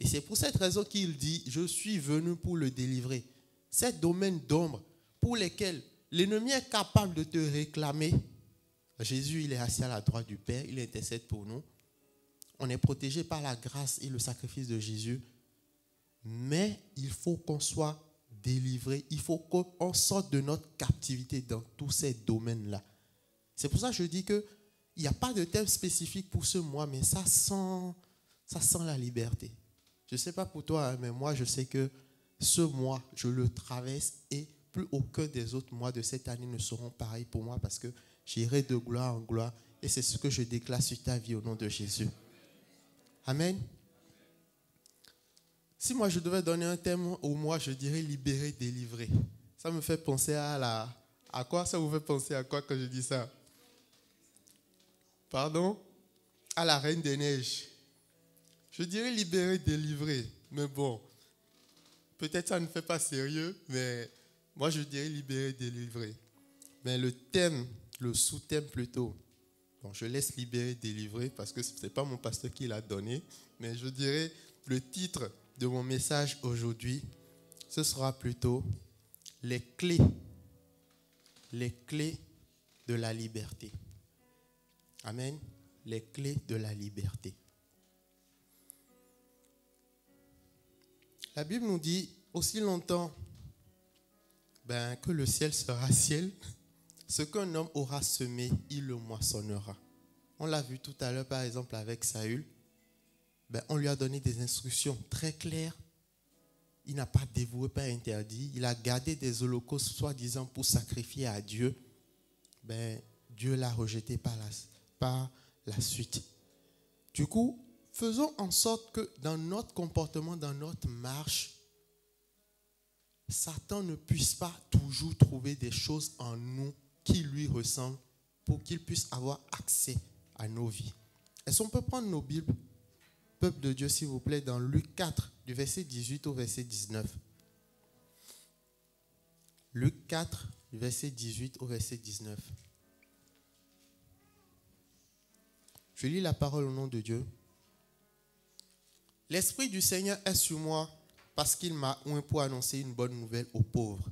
Et c'est pour cette raison qu'il dit: je suis venu pour le délivrer. Ces domaines d'ombre pour lesquels l'ennemi est capable de te réclamer. Jésus, il est assis à la droite du Père, il intercède pour nous. On est protégé par la grâce et le sacrifice de Jésus. Mais il faut qu'on soit délivré. Il faut qu'on sorte de notre captivité dans tous ces domaines-là. C'est pour ça que je dis qu'il n'y a pas de thème spécifique pour ce mois, mais ça sent la liberté. Je ne sais pas pour toi, mais moi, je sais que ce mois, je le traverse et plus aucun des autres mois de cette année ne seront pareils pour moi parce que j'irai de gloire en gloire et c'est ce que je déclare sur ta vie au nom de Jésus. Amen. Si moi je devais donner un thème au mois, je dirais libérer, délivrer. Ça me fait penser à quoi? Ça vous fait penser à quoi quand je dis ça? Pardon? À la Reine des Neiges. Je dirais libérer, délivrer. Mais bon, peut-être ça ne fait pas sérieux, mais moi je dirais libérer, délivrer. Mais le thème, le sous-thème plutôt, bon, je laisse libérer, délivrer parce que ce n'est pas mon pasteur qui l'a donné, mais je dirais le titre de mon message aujourd'hui, ce sera plutôt les clés de la liberté. Amen. Les clés de la liberté. La Bible nous dit aussi longtemps que le ciel sera ciel. Ce qu'un homme aura semé, il le moissonnera. On l'a vu tout à l'heure, par exemple, avec Saül. On lui a donné des instructions très claires. Il n'a pas dévoué, pas interdit. Il a gardé des holocaustes, soi-disant, pour sacrifier à Dieu. Dieu l'a rejeté par la suite. Du coup, faisons en sorte que dans notre comportement, dans notre marche, Satan ne puisse pas toujours trouver des choses en nous qui lui ressemblent pour qu'il puisse avoir accès à nos vies. Est-ce qu'on peut prendre nos Bibles, peuple de Dieu, s'il vous plaît, dans Luc 4, du verset 18 au verset 19. Luc 4, du verset 18 au verset 19. Je lis la parole au nom de Dieu. L'Esprit du Seigneur est sur moi parce qu'il m'a oint pour annoncer une bonne nouvelle aux pauvres.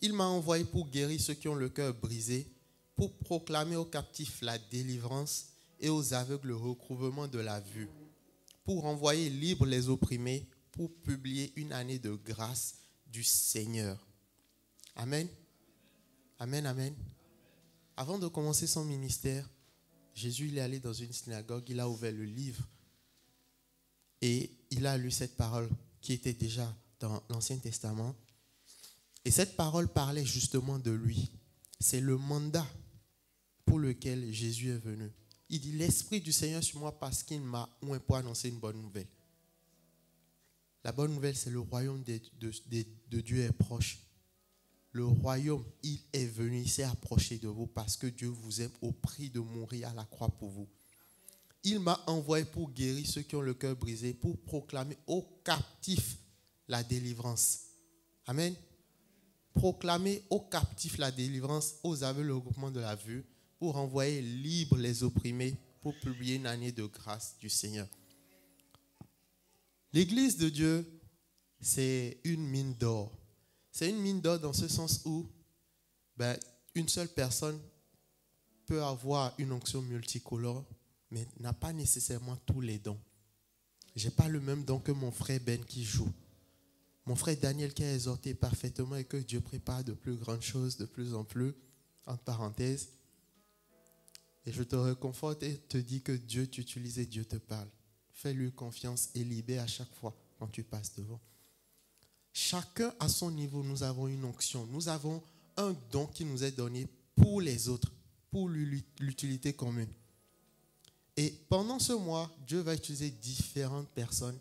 Il m'a envoyé pour guérir ceux qui ont le cœur brisé, pour proclamer aux captifs la délivrance et aux aveugles le recouvrement de la vue, pour renvoyer libres les opprimés, pour publier une année de grâce du Seigneur. Amen. Amen, amen. Avant de commencer son ministère, Jésus il est allé dans une synagogue, il a ouvert le livre et il a lu cette parole qui était déjà dans l'Ancien Testament. Et cette parole parlait justement de lui. C'est le mandat pour lequel Jésus est venu. Il dit, l'Esprit du Seigneur sur moi parce qu'il m'a oint pour annoncer une bonne nouvelle. La bonne nouvelle, c'est le royaume de Dieu est proche. Le royaume, il est venu, il s'est approché de vous parce que Dieu vous aime au prix de mourir à la croix pour vous. Il m'a envoyé pour guérir ceux qui ont le cœur brisé, pour proclamer aux captifs la délivrance. Amen. Proclamer aux captifs la délivrance, aux aveugles le regroupement de la vue, pour renvoyer libres les opprimés, pour publier une année de grâce du Seigneur. L'Église de Dieu, c'est une mine d'or. C'est une mine d'or dans ce sens où une seule personne peut avoir une onction multicolore, mais n'a pas nécessairement tous les dons. Je n'ai pas le même don que mon frère Ben qui joue. Mon frère Daniel qui a exhorté parfaitement et que Dieu prépare de plus grandes choses, de plus en plus, entre parenthèses. Et je te réconforte et te dis que Dieu t'utilise et Dieu te parle. Fais-lui confiance et libère à chaque fois quand tu passes devant. Chacun à son niveau, nous avons une onction. Nous avons un don qui nous est donné pour les autres, pour l'utilité commune. Et pendant ce mois, Dieu va utiliser différentes personnes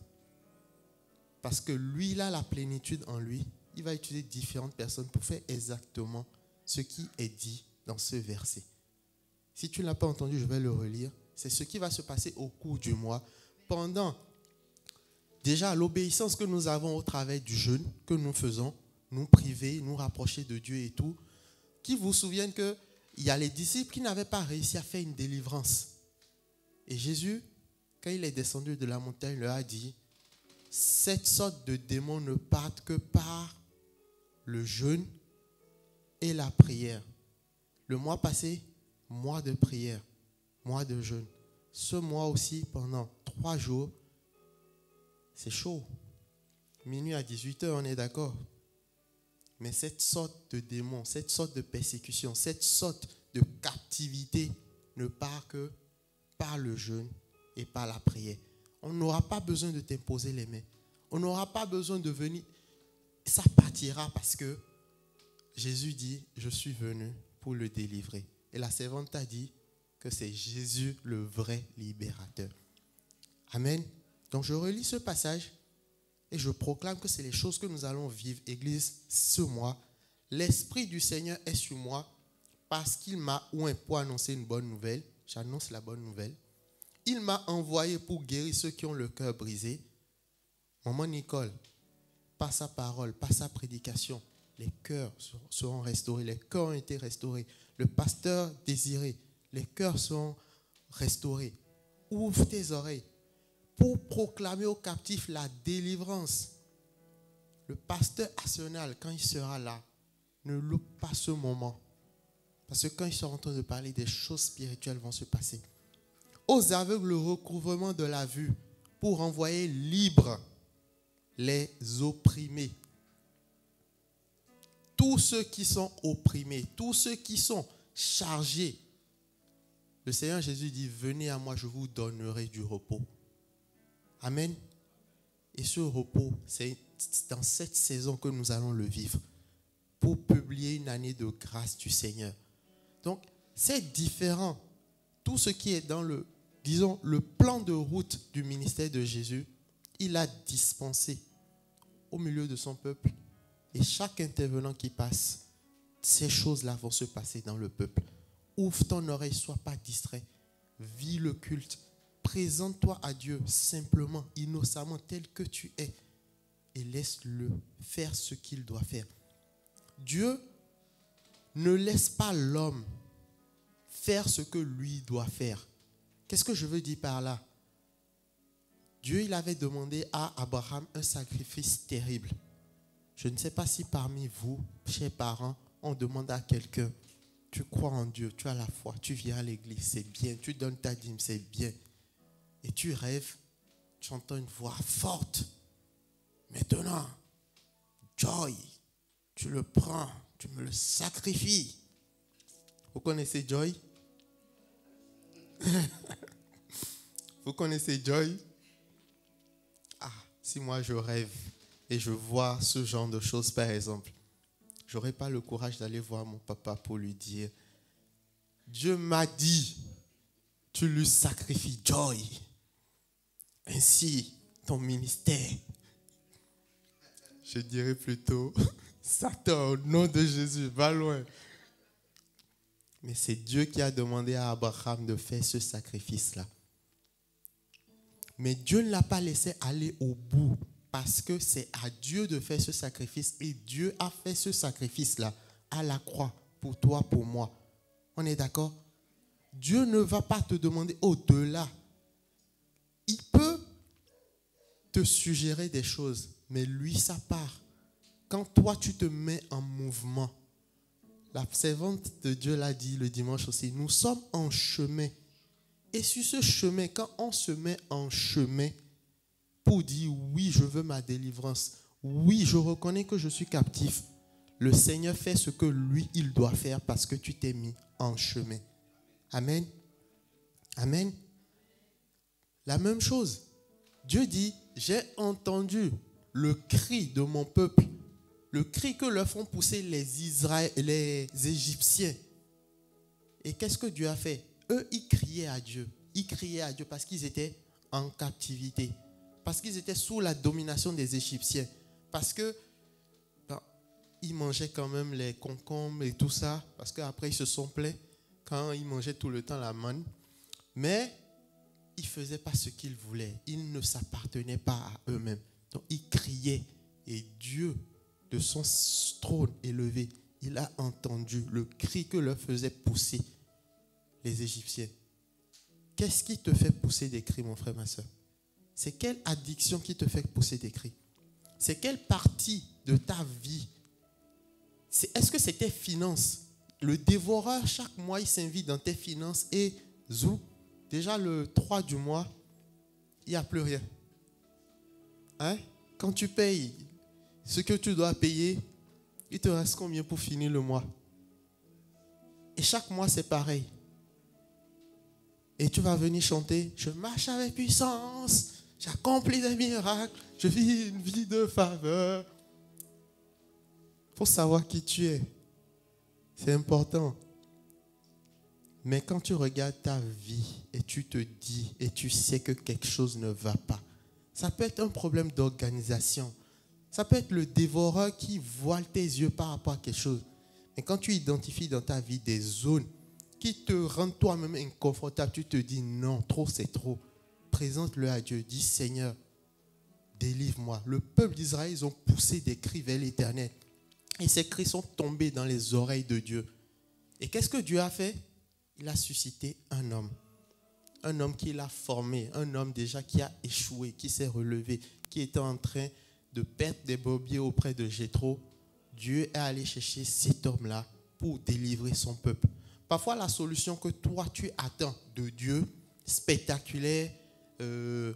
parce que lui, il a la plénitude en lui. Il va utiliser différentes personnes pour faire exactement ce qui est dit dans ce verset. Si tu ne l'as pas entendu, je vais le relire. C'est ce qui va se passer au cours du mois. Pendant déjà l'obéissance que nous avons au travers du jeûne que nous faisons, nous priver, nous rapprocher de Dieu et tout, qui vous souviennent qu'il y a les disciples qui n'avaient pas réussi à faire une délivrance. Et Jésus, quand il est descendu de la montagne, leur a dit, cette sorte de démons ne partent que par le jeûne et la prière. Le mois passé, mois de prière, mois de jeûne. Ce mois aussi, pendant 3 jours, c'est chaud. Minuit à 18h, on est d'accord. Mais cette sorte de démon, cette sorte de persécution, cette sorte de captivité ne part que par le jeûne et par la prière. On n'aura pas besoin de t'imposer les mains. On n'aura pas besoin de venir. Ça partira parce que Jésus dit, je suis venu pour le délivrer. Et la servante a dit que c'est Jésus le vrai libérateur. Amen. Donc je relis ce passage et je proclame que c'est les choses que nous allons vivre, Église, ce mois. L'Esprit du Seigneur est sur moi parce qu'il m'a oint pour annoncer une bonne nouvelle. J'annonce la bonne nouvelle. Il m'a envoyé pour guérir ceux qui ont le cœur brisé. Maman Nicole, par sa parole, par sa prédication, les cœurs seront restaurés. Les cœurs ont été restaurés. Le pasteur Désiré, les cœurs sont restaurés. Ouvre tes oreilles pour proclamer aux captifs la délivrance. Le pasteur Arsenal, quand il sera là, ne loupe pas ce moment. Parce que quand ils sont en train de parler, des choses spirituelles vont se passer. Aux aveugles, le recouvrement de la vue pour envoyer libres les opprimés. Tous ceux qui sont opprimés, tous ceux qui sont chargés. Le Seigneur Jésus dit, venez à moi, je vous donnerai du repos. Amen. Et ce repos, c'est dans cette saison que nous allons le vivre pour publier une année de grâce du Seigneur. Donc, c'est différent. Tout ce qui est dans le, disons, le plan de route du ministère de Jésus, il a dispensé au milieu de son peuple. Et chaque intervenant qui passe, ces choses-là vont se passer dans le peuple. Ouvre ton oreille, sois pas distrait. Vis le culte. Présente-toi à Dieu simplement, innocemment, tel que tu es. Et laisse-le faire ce qu'il doit faire. Dieu ne laisse pas l'homme faire ce que lui doit faire. Qu'est-ce que je veux dire par là? Dieu, il avait demandé à Abraham un sacrifice terrible. Je ne sais pas si parmi vous, chers parents, on demande à quelqu'un, tu crois en Dieu, tu as la foi, tu viens à l'église, c'est bien, tu donnes ta dîme, c'est bien. Et tu rêves, tu entends une voix forte. Maintenant, Joy, tu le prends, tu me le sacrifies. Vous connaissez Joy? Vous connaissez Joy? Ah, si moi je rêve et je vois ce genre de choses, par exemple, je n'aurais pas le courage d'aller voir mon papa pour lui dire, Dieu m'a dit, tu lui sacrifies Joy. Ainsi, ton ministère, je dirais plutôt, Satan, au nom de Jésus, va loin. Mais c'est Dieu qui a demandé à Abraham de faire ce sacrifice-là. Mais Dieu ne l'a pas laissé aller au bout parce que c'est à Dieu de faire ce sacrifice et Dieu a fait ce sacrifice-là à la croix pour toi, pour moi. On est d'accord? Dieu ne va pas te demander au-delà. Il peut te suggérer des choses, mais lui, ça part. Quand toi, tu te mets en mouvement, la servante de Dieu l'a dit le dimanche aussi, nous sommes en chemin. Et sur ce chemin, quand on se met en chemin pour dire oui, je veux ma délivrance, oui, je reconnais que je suis captif, le Seigneur fait ce que lui, il doit faire parce que tu t'es mis en chemin. Amen. Amen. La même chose. Dieu dit, j'ai entendu le cri de mon peuple, le cri que leur font pousser les Égyptiens. Et qu'est-ce que Dieu a fait? Eux, ils criaient à Dieu. Ils criaient à Dieu parce qu'ils étaient en captivité. Parce qu'ils étaient sous la domination des Égyptiens. Parce que ils mangeaient quand même les concombres et tout ça. Parce qu'après, ils se sont plaints quand ils mangeaient tout le temps la manne. Mais ils ne faisaient pas ce qu'ils voulaient. Ils ne s'appartenaient pas à eux-mêmes. Donc, ils criaient. Et Dieu, de son trône élevé, il a entendu le cri que leur faisaient pousser les Égyptiens. Qu'est-ce qui te fait pousser des cris, mon frère, ma soeur? C'est quelle addiction qui te fait pousser des cris? C'est quelle partie de ta vie? Est-ce que c'est tes finances? Le dévoreur, chaque mois, il s'invite dans tes finances et zou, déjà le 3 du mois, il n'y a plus rien. Hein? Quand tu payes ce que tu dois payer, il te reste combien pour finir le mois? Et chaque mois, c'est pareil. Et tu vas venir chanter, je marche avec puissance, j'accomplis des miracles, je vis une vie de faveur. Il faut savoir qui tu es. C'est important. Mais quand tu regardes ta vie et tu te dis et tu sais que quelque chose ne va pas, ça peut être un problème d'organisation. Ça peut être le dévoreur qui voile tes yeux par rapport à quelque chose. Mais quand tu identifies dans ta vie des zones qui te rendent toi-même inconfortable, tu te dis non, trop c'est trop. Présente-le à Dieu. Dis Seigneur, délivre-moi. Le peuple d'Israël, ils ont poussé des cris vers l'Éternel. Et ces cris sont tombés dans les oreilles de Dieu. Et qu'est-ce que Dieu a fait? Il a suscité un homme. Un homme qu'il a formé. Un homme déjà qui a échoué, qui s'est relevé, qui était en train de perdre des bobiers auprès de Jéthro. Dieu est allé chercher cet homme-là pour délivrer son peuple. Parfois, la solution que toi, tu attends de Dieu, spectaculaire,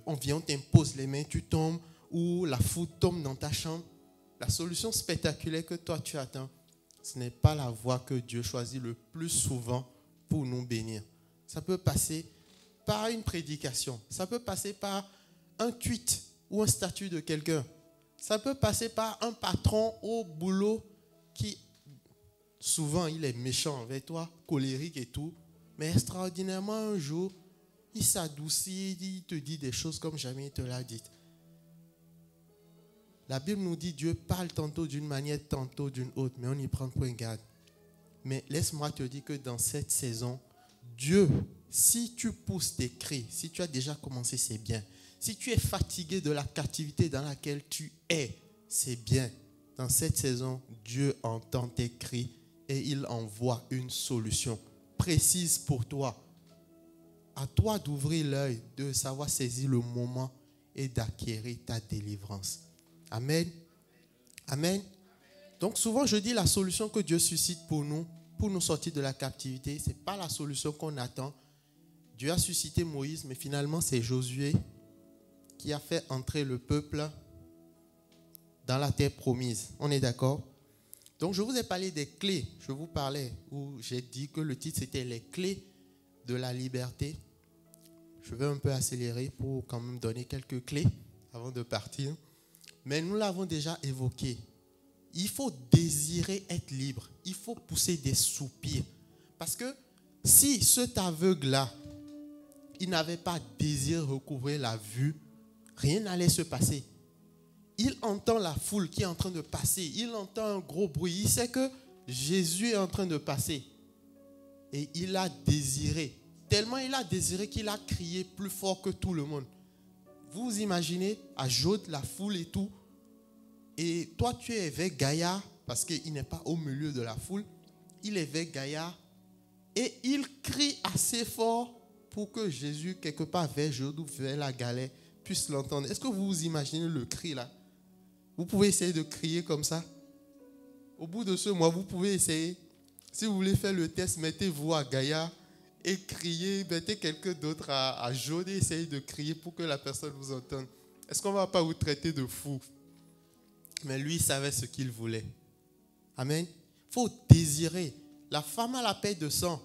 on vient, on t'impose les mains, tu tombes, ou la foudre tombe dans ta chambre. La solution spectaculaire que toi, tu attends, ce n'est pas la voie que Dieu choisit le plus souvent pour nous bénir. Ça peut passer par une prédication. Ça peut passer par un tweet ou un statut de quelqu'un. Ça peut passer par un patron au boulot qui, souvent, il est méchant avec toi, colérique et tout. Mais extraordinairement, un jour, il s'adoucit, il te dit des choses comme jamais il te l'a dit. La Bible nous dit Dieu parle tantôt d'une manière, tantôt d'une autre, mais on y prend point garde. Mais laisse-moi te dire que dans cette saison, Dieu, si tu pousses tes cris, si tu as déjà commencé, c'est bien. Si tu es fatigué de la captivité dans laquelle tu es, c'est bien. Dans cette saison, Dieu entend tes cris et il envoie une solution précise pour toi. À toi d'ouvrir l'œil, de savoir saisir le moment et d'acquérir ta délivrance. Amen. Amen. Donc souvent je dis la solution que Dieu suscite pour nous sortir de la captivité, ce n'est pas la solution qu'on attend. Dieu a suscité Moïse, mais finalement c'est Josué qui a fait entrer le peuple dans la terre promise. On est d'accord? Donc je vous ai parlé des clés. Je vous parlais, où j'ai dit que le titre c'était les clés de la liberté. Je vais un peu accélérer pour quand même donner quelques clés avant de partir. Mais nous l'avons déjà évoqué. Il faut désirer être libre. Il faut pousser des soupirs. Parce que si cet aveugle-là, il n'avait pas désir de recouvrir la vue, rien n'allait se passer. Il entend la foule qui est en train de passer. Il entend un gros bruit. Il sait que Jésus est en train de passer. Et il a désiré. Tellement il a désiré qu'il a crié plus fort que tout le monde. Vous imaginez, à Jaude, la foule et tout. Et toi, tu es avec Gaïa, parce qu'il n'est pas au milieu de la foule. Il est avec Gaïa. Et il crie assez fort pour que Jésus, quelque part vers Jaude ou vers la galère, puisse l'entendre. Est-ce que vous vous imaginez le cri là? Vous pouvez essayer de crier comme ça. Au bout de ce mois, vous pouvez essayer. Si vous voulez faire le test, mettez-vous à Gaïa et criez. Mettez quelqu'un d'autre à Jaude et essayez de crier pour que la personne vous entende. Est-ce qu'on ne va pas vous traiter de fou? Mais lui, il savait ce qu'il voulait. Amen. Il faut désirer. La femme à la paix de sang,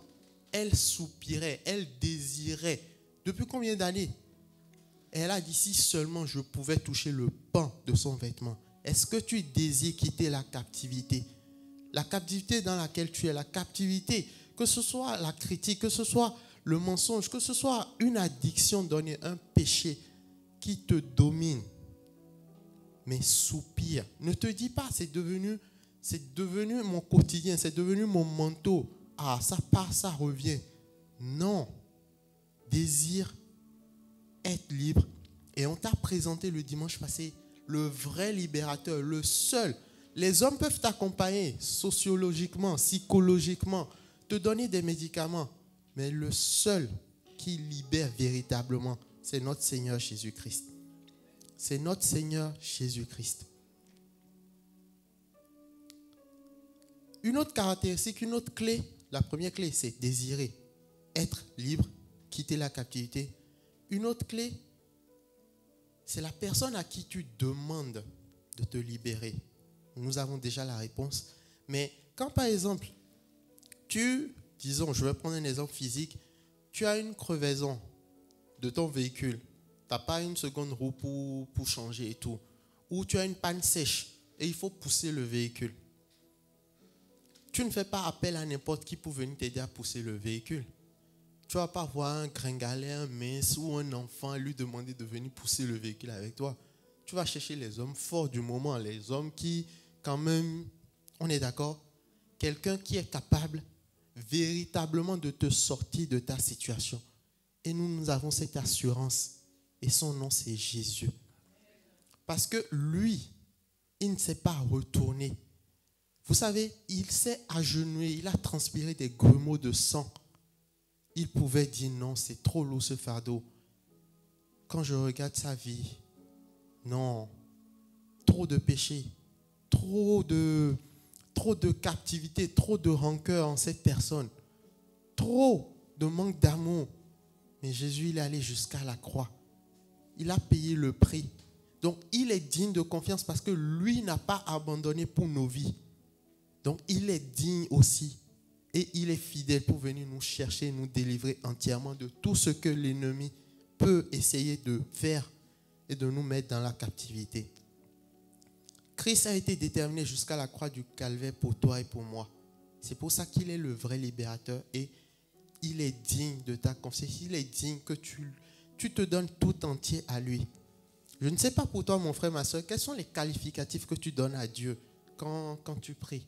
elle soupirait, elle désirait. Depuis combien d'années? Elle a dit, si seulement je pouvais toucher le pan de son vêtement. Est-ce que tu désires quitter la captivité? La captivité dans laquelle tu es, la captivité, que ce soit la critique, que ce soit le mensonge, que ce soit une addiction donnée, un péché qui te domine. Mais soupire. Ne te dis pas, c'est devenu mon quotidien, c'est devenu mon manteau. Ah, ça part, ça revient. Non. Désire être libre. Et on t'a présenté le dimanche passé le vrai libérateur, le seul. Les hommes peuvent t'accompagner sociologiquement, psychologiquement, te donner des médicaments. Mais le seul qui libère véritablement, c'est notre Seigneur Jésus-Christ. C'est notre Seigneur Jésus-Christ. Une autre caractéristique, une autre clé, la première clé, c'est désirer être libre, quitter la captivité. Une autre clé, c'est la personne à qui tu demandes de te libérer. Nous avons déjà la réponse. Mais quand par exemple, disons, je vais prendre un exemple physique, tu as une crevaison de ton véhicule, tu n'as pas une seconde roue pour changer et tout, ou tu as une panne sèche et il faut pousser le véhicule. Tu ne fais pas appel à n'importe qui pour venir t'aider à pousser le véhicule. Tu ne vas pas voir un gringalet, un mince ou un enfant et lui demander de venir pousser le véhicule avec toi. Tu vas chercher les hommes forts du moment, les hommes qui, quand même, on est d'accord, quelqu'un qui est capable véritablement de te sortir de ta situation. Et nous avons cette assurance. Et son nom, c'est Jésus. Parce que lui, il ne s'est pas retourné. Vous savez, il s'est agenouillé, il a transpiré des grumeaux de sang. Il pouvait dire non, c'est trop lourd ce fardeau. Quand je regarde sa vie, non, trop de péché, trop trop de captivité, trop de rancœur en cette personne, trop de manque d'amour. Mais Jésus, il est allé jusqu'à la croix. Il a payé le prix. Donc, il est digne de confiance parce que lui n'a pas abandonné pour nos vies. Donc, il est digne aussi. Et il est fidèle pour venir nous chercher, nous délivrer entièrement de tout ce que l'ennemi peut essayer de faire et de nous mettre dans la captivité. Christ a été déterminé jusqu'à la croix du calvaire pour toi et pour moi. C'est pour ça qu'il est le vrai libérateur et il est digne de ta confiance. Il est digne que tu te donnes tout entier à lui. Je ne sais pas pour toi, mon frère, ma soeur, quels sont les qualificatifs que tu donnes à Dieu quand tu pries?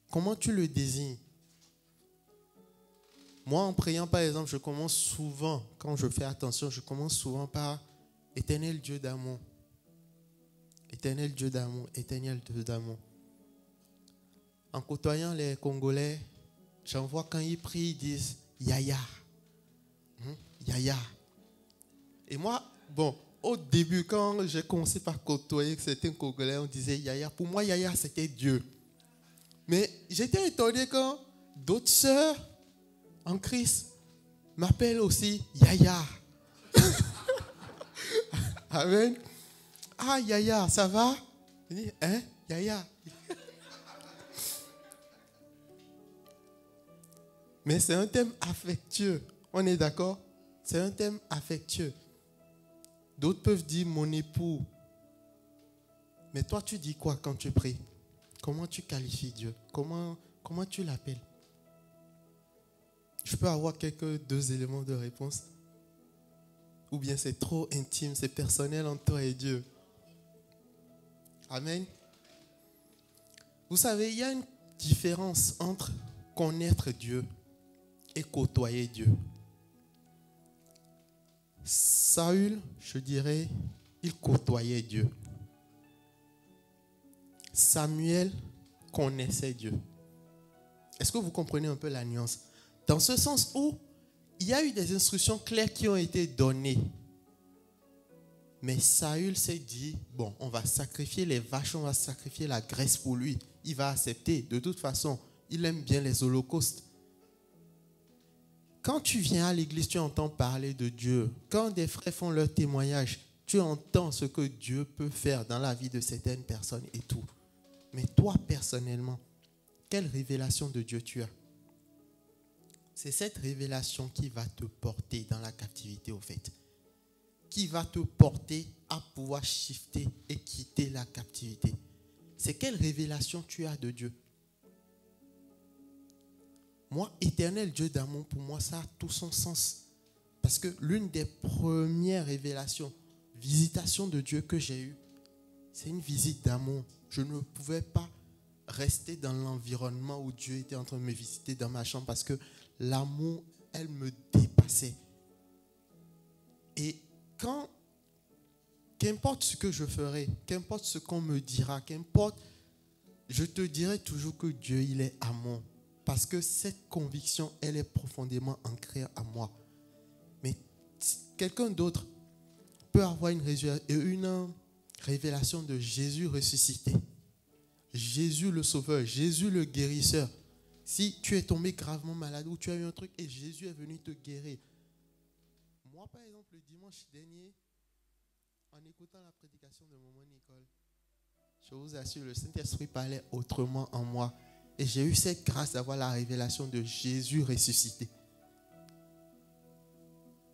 Comment tu le désignes? Moi, en priant, par exemple, je commence souvent, quand je fais attention, je commence souvent par « Éternel Dieu d'amour ». Éternel Dieu d'amour, éternel Dieu d'amour. En côtoyant les Congolais, j'en vois quand ils prient, ils disent « Yaya ». Yaya. Et moi, bon, au début, quand j'ai commencé par côtoyer certains Congolais, on disait Yaya. Pour moi, Yaya, c'était Dieu. Mais j'étais étonné quand d'autres sœurs en Christ m'appellent aussi Yaya. Amen. Ah, Yaya, ça va? Je dis, hein, Yaya. Mais c'est un thème affectueux. On est d'accord? C'est un thème affectueux. D'autres peuvent dire mon époux. Mais toi, tu dis quoi quand tu pries? Comment tu qualifies Dieu? Comment tu l'appelles? Je peux avoir deux éléments de réponse? Ou bien c'est trop intime, c'est personnel entre toi et Dieu? Amen. Vous savez, il y a une différence entre connaître Dieu et côtoyer Dieu. Saül, je dirais, il côtoyait Dieu. Samuel connaissait Dieu. Est-ce que vous comprenez un peu la nuance? Dans ce sens où il y a eu des instructions claires qui ont été données. Mais Saül s'est dit, bon, on va sacrifier les vaches, on va sacrifier la graisse pour lui. Il va accepter. De toute façon, il aime bien les holocaustes. Quand tu viens à l'église, tu entends parler de Dieu. Quand des frères font leur témoignage, tu entends ce que Dieu peut faire dans la vie de certaines personnes et tout. Mais toi, personnellement, quelle révélation de Dieu tu as? C'est cette révélation qui va te porter dans la captivité, au fait. Qui va te porter à pouvoir shifter et quitter la captivité. C'est quelle révélation tu as de Dieu? Moi, éternel Dieu d'amour, pour moi, ça a tout son sens. Parce que l'une des premières révélations, visitations de Dieu que j'ai eues, c'est une visite d'amour. Je ne pouvais pas rester dans l'environnement où Dieu était en train de me visiter dans ma chambre parce que l'amour, elle me dépassait. Et qu'importe ce que je ferai, qu'importe ce qu'on me dira, qu'importe, je te dirai toujours que Dieu, il est amour. Parce que cette conviction, elle est profondément ancrée à moi. Mais quelqu'un d'autre peut avoir une révélation de Jésus ressuscité. Jésus le sauveur, Jésus le guérisseur. Si tu es tombé gravement malade ou tu as eu un truc et Jésus est venu te guérir. Moi, par exemple, le dimanche dernier, en écoutant la prédication de Maman Nicole, je vous assure, le Saint-Esprit parlait autrement en moi. Et j'ai eu cette grâce d'avoir la révélation de Jésus ressuscité.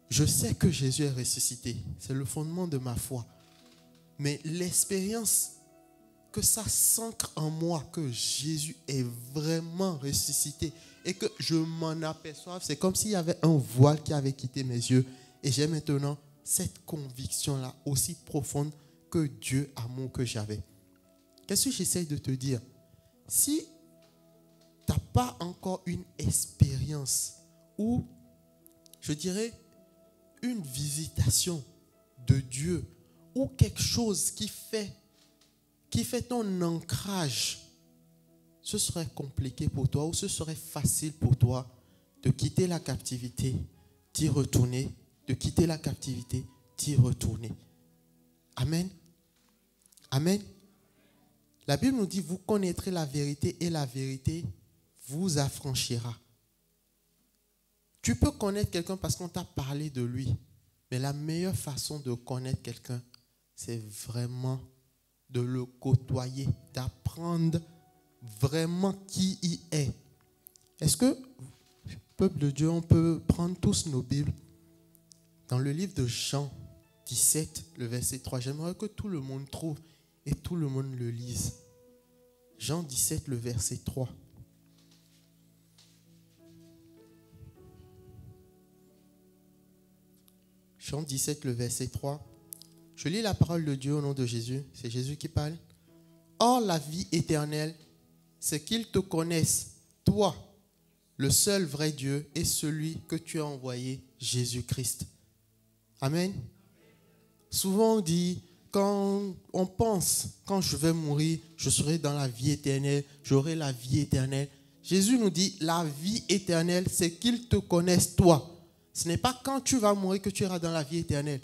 Je sais que Jésus est ressuscité. C'est le fondement de ma foi. Mais l'expérience que ça s'ancre en moi, que Jésus est vraiment ressuscité et que je m'en aperçoive, c'est comme s'il y avait un voile qui avait quitté mes yeux. Et j'ai maintenant cette conviction-là aussi profonde que Dieu amour que j'avais. Qu'est-ce que j'essaie de te dire? Si tu n'as pas encore une expérience ou, je dirais, une visitation de Dieu ou quelque chose qui fait ton ancrage, ce serait compliqué pour toi ou ce serait facile pour toi de quitter la captivité, d'y retourner, de quitter la captivité, d'y retourner. Amen. Amen. La Bible nous dit, vous connaîtrez la vérité et la vérité vous affranchira. Tu peux connaître quelqu'un parce qu'on t'a parlé de lui. Mais la meilleure façon de connaître quelqu'un, c'est vraiment de le côtoyer, d'apprendre vraiment qui il est. Est-ce que, peuple de Dieu, on peut prendre tous nos Bibles? Dans le livre de Jean 17, le verset 3, j'aimerais que tout le monde trouve et tout le monde le lise. Jean 17, le verset 3. Jean 17, le verset 3. Je lis la parole de Dieu au nom de Jésus. C'est Jésus qui parle. Or, la vie éternelle, c'est qu'ils te connaissent, toi, le seul vrai Dieu, et celui que tu as envoyé, Jésus-Christ. Amen. Souvent on dit, quand on pense, quand je vais mourir, je serai dans la vie éternelle, j'aurai la vie éternelle. Jésus nous dit, la vie éternelle, c'est qu'ils te connaissent, toi. Ce n'est pas quand tu vas mourir que tu iras dans la vie éternelle.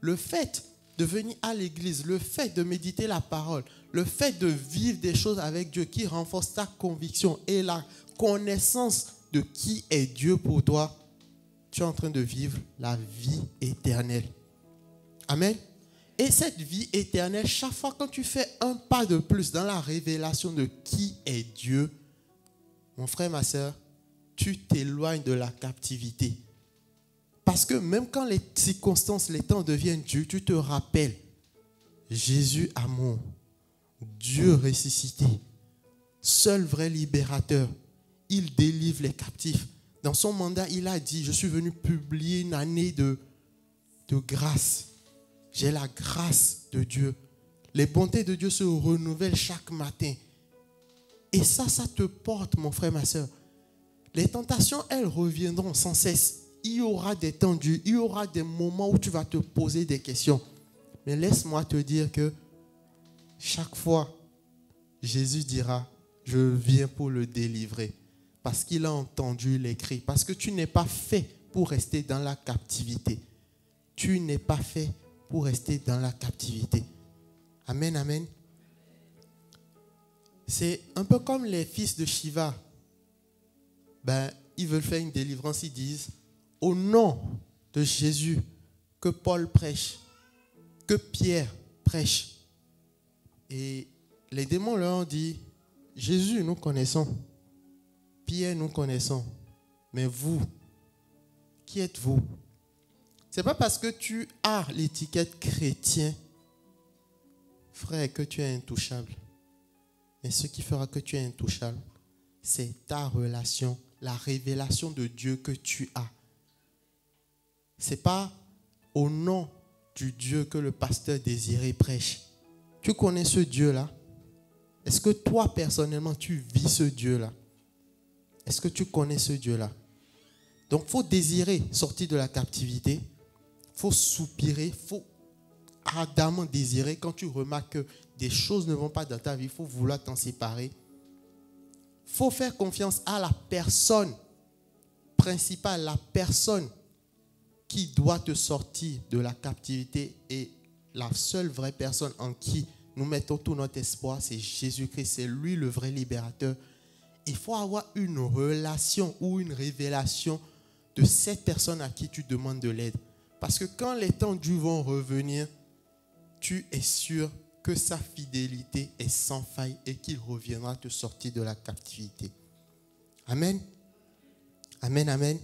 Le fait de venir à l'église, le fait de méditer la parole, le fait de vivre des choses avec Dieu qui renforce ta conviction et la connaissance de qui est Dieu pour toi, tu es en train de vivre la vie éternelle. Amen. Et cette vie éternelle, chaque fois quand tu fais un pas de plus dans la révélation de qui est Dieu, mon frère, ma soeur, tu t'éloignes de la captivité. Parce que même quand les circonstances, les temps deviennent durs, tu te rappelles, Jésus amour, Dieu ressuscité, seul vrai libérateur, il délivre les captifs. Dans son mandat, il a dit, je suis venu publier une année de grâce. J'ai la grâce de Dieu. Les bontés de Dieu se renouvellent chaque matin. Et ça te porte, mon frère, ma soeur. Les tentations, elles reviendront sans cesse. Il y aura des temps durs, il y aura des moments où tu vas te poser des questions. Mais laisse-moi te dire que chaque fois, Jésus dira, je viens pour le délivrer. Parce qu'il a entendu les cris. Parce que tu n'es pas fait pour rester dans la captivité. Tu n'es pas fait pour rester dans la captivité. Amen, amen. C'est un peu comme les fils de Shiva. Ils veulent faire une délivrance, ils disent, au nom de Jésus, que Paul prêche, que Pierre prêche. Et les démons leur ont dit, Jésus, nous connaissons. Pierre, nous connaissons. Mais vous, qui êtes-vous? Ce n'est pas parce que tu as l'étiquette chrétien, frère, que tu es intouchable. Mais ce qui fera que tu es intouchable, c'est ta relation, la révélation de Dieu que tu as. Ce n'est pas au nom du Dieu que le pasteur Désiré prêche. Tu connais ce Dieu-là? Est-ce que toi, personnellement, tu vis ce Dieu-là? Est-ce que tu connais ce Dieu-là? Donc, il faut désirer sortir de la captivité. Il faut soupirer. Il faut ardemment désirer. Quand tu remarques que des choses ne vont pas dans ta vie, il faut vouloir t'en séparer. Il faut faire confiance à la personne principale, la personne qui doit te sortir de la captivité. Et la seule vraie personne en qui nous mettons tout notre espoir, c'est Jésus-Christ. C'est lui le vrai libérateur. Il faut avoir une relation ou une révélation de cette personne à qui tu demandes de l'aide. Parce que quand les temps durs vont revenir, tu es sûr que sa fidélité est sans faille et qu'il reviendra te sortir de la captivité. Amen. Amen, amen.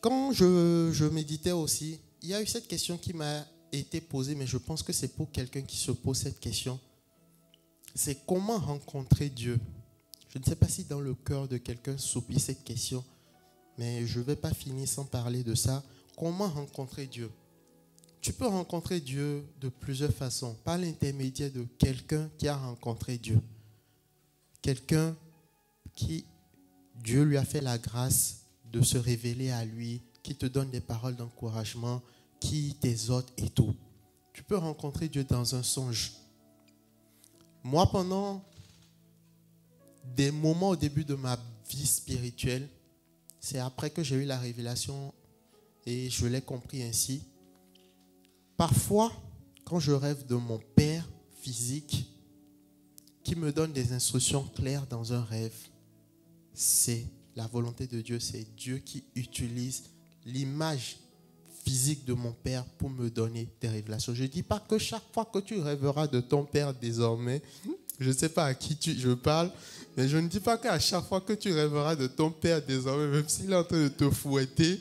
Quand je méditais aussi, il y a eu cette question qui m'a été posée, mais je pense que c'est pour quelqu'un qui se pose cette question. C'est comment rencontrer Dieu? Je ne sais pas si dans le cœur de quelqu'un soupit cette question, mais je ne vais pas finir sans parler de ça. Comment rencontrer Dieu? Tu peux rencontrer Dieu de plusieurs façons, par l'intermédiaire de quelqu'un qui a rencontré Dieu. Quelqu'un qui, Dieu lui a fait la grâce de se révéler à lui, qui te donne des paroles d'encouragement, qui t'exhorte et tout. Tu peux rencontrer Dieu dans un songe. Moi, pendant des moments au début de ma vie spirituelle, c'est après que j'ai eu la révélation et je l'ai compris ainsi. Parfois, quand je rêve de mon père physique qui me donne des instructions claires dans un rêve, c'est la volonté de Dieu. C'est Dieu qui utilise l'image physique de mon père pour me donner des révélations. Je ne dis pas que chaque fois que tu rêveras de ton père désormais, je ne sais pas à qui je parle, mais je ne dis pas qu'à chaque fois que tu rêveras de ton père désormais, même s'il est en train de te fouetter,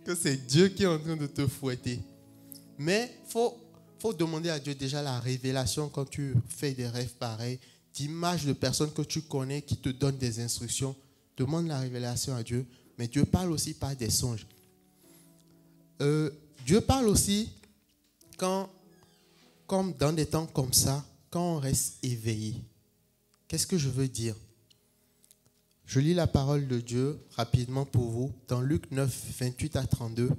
que c'est Dieu qui est en train de te fouetter. Mais il faut demander à Dieu déjà la révélation quand tu fais des rêves pareils, d'images de personnes que tu connais qui te donnent des instructions. Demande la révélation à Dieu, mais Dieu parle aussi par des songes. Dieu parle aussi comme dans des temps comme ça, quand on reste éveillé. Qu'est-ce que je veux dire? Je lis la parole de Dieu rapidement pour vous dans Luc 9, 28 à 32.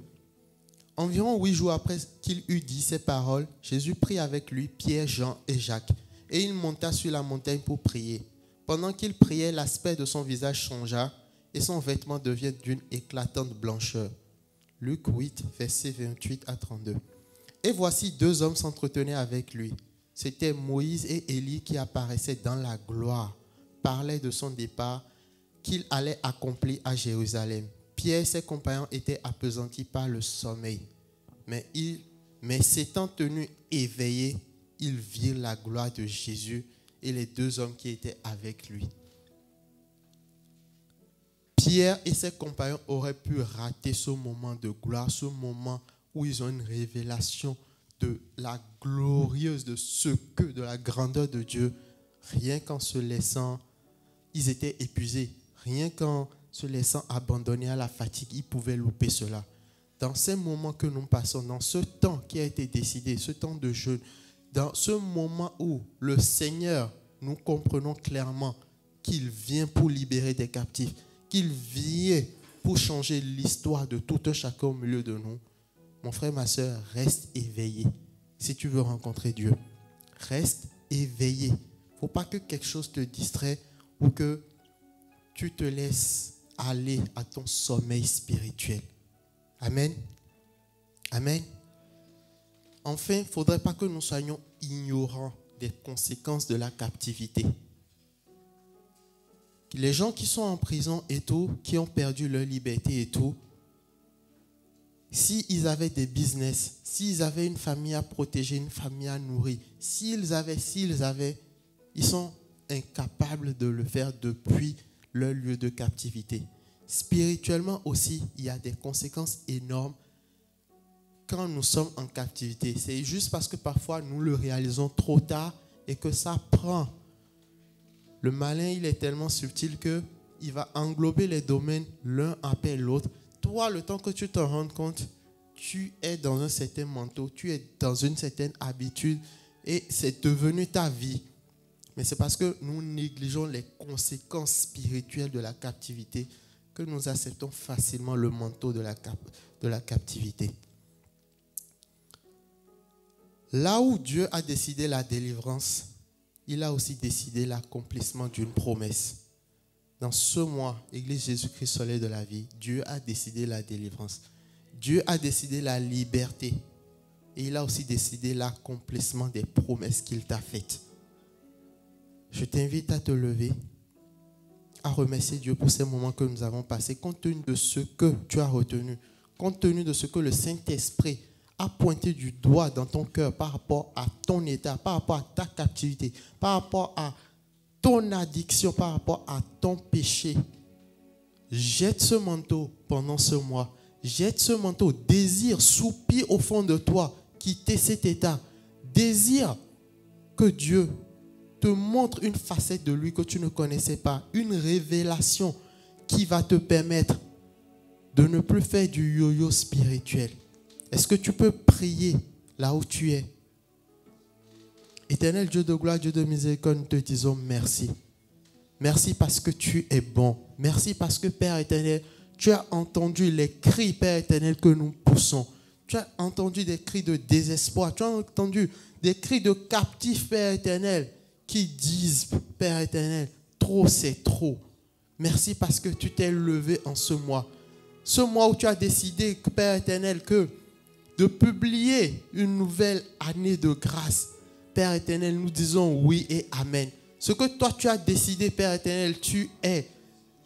Environ 8 jours après qu'il eut dit ces paroles, Jésus prit avec lui Pierre, Jean et Jacques, et il monta sur la montagne pour prier. Pendant qu'il priait, l'aspect de son visage changea et son vêtement devient d'une éclatante blancheur. Luc 8, versets 28 à 32. Et voici 2 hommes s'entretenaient avec lui. C'étaient Moïse et Élie qui apparaissaient dans la gloire, parlaient de son départ qu'il allait accomplir à Jérusalem. Pierre et ses compagnons étaient appesantis par le sommeil. Mais s'étant tenus éveillés, ils virent la gloire de Jésus et les 2 hommes qui étaient avec lui. Pierre et ses compagnons auraient pu rater ce moment de gloire, ce moment où ils ont une révélation de la glorieuse, de la grandeur de Dieu. Rien qu'en se laissant, ils étaient épuisés. Rien qu'en se laissant abandonner à la fatigue, ils pouvaient louper cela. Dans ces moments que nous passons, dans ce temps qui a été décidé, ce temps de jeûne, dans ce moment où le Seigneur, nous comprenons clairement qu'il vient pour libérer des captifs, qu'il vient pour changer l'histoire de tout un chacun au milieu de nous. Mon frère, ma soeur, reste éveillé. Si tu veux rencontrer Dieu, reste éveillé. Il ne faut pas que quelque chose te distrait ou que tu te laisses aller à ton sommeil spirituel. Amen. Amen. Enfin, il ne faudrait pas que nous soyons ignorants des conséquences de la captivité. Les gens qui sont en prison et tout, qui ont perdu leur liberté et tout, s'ils avaient des business, s'ils avaient une famille à protéger, une famille à nourrir, s'ils avaient, ils sont incapables de le faire depuis leur lieu de captivité. Spirituellement aussi, il y a des conséquences énormes quand nous sommes en captivité. C'est juste parce que parfois nous le réalisons trop tard et que ça prend. Le malin, il est tellement subtil qu'il va englober les domaines l'un après l'autre. Toi, le temps que tu te rends compte, tu es dans un certain manteau, tu es dans une certaine habitude et c'est devenu ta vie. Mais c'est parce que nous négligeons les conséquences spirituelles de la captivité que nous acceptons facilement le manteau de la captivité. Là où Dieu a décidé la délivrance, il a aussi décidé l'accomplissement d'une promesse. Dans ce mois, Église Jésus-Christ Soleil de la vie, Dieu a décidé la délivrance. Dieu a décidé la liberté. Et il a aussi décidé l'accomplissement des promesses qu'il t'a faites. Je t'invite à te lever, à remercier Dieu pour ces moments que nous avons passés, compte tenu de ce que tu as retenu, compte tenu de ce que le Saint-Esprit a pointé du doigt dans ton cœur par rapport à ton état, par rapport à ta captivité, par rapport à ton addiction, par rapport à ton péché. Jette ce manteau pendant ce mois. Jette ce manteau. Désire, soupire au fond de toi, quitter cet état. Désire que Dieu te montre une facette de lui que tu ne connaissais pas. Une révélation qui va te permettre de ne plus faire du yo-yo spirituel. Est-ce que tu peux prier là où tu es? Éternel Dieu de gloire, Dieu de miséricorde, nous te disons merci. Merci parce que tu es bon. Merci parce que, Père éternel, tu as entendu les cris, Père éternel, que nous poussons. Tu as entendu des cris de désespoir. Tu as entendu des cris de captifs, Père éternel, qui disent, Père éternel, trop c'est trop. Merci parce que tu t'es levé en ce mois. Ce mois où tu as décidé, Père éternel, que de publier une nouvelle année de grâce. Père éternel, nous disons oui et amen. Ce que toi tu as décidé, Père éternel, tu es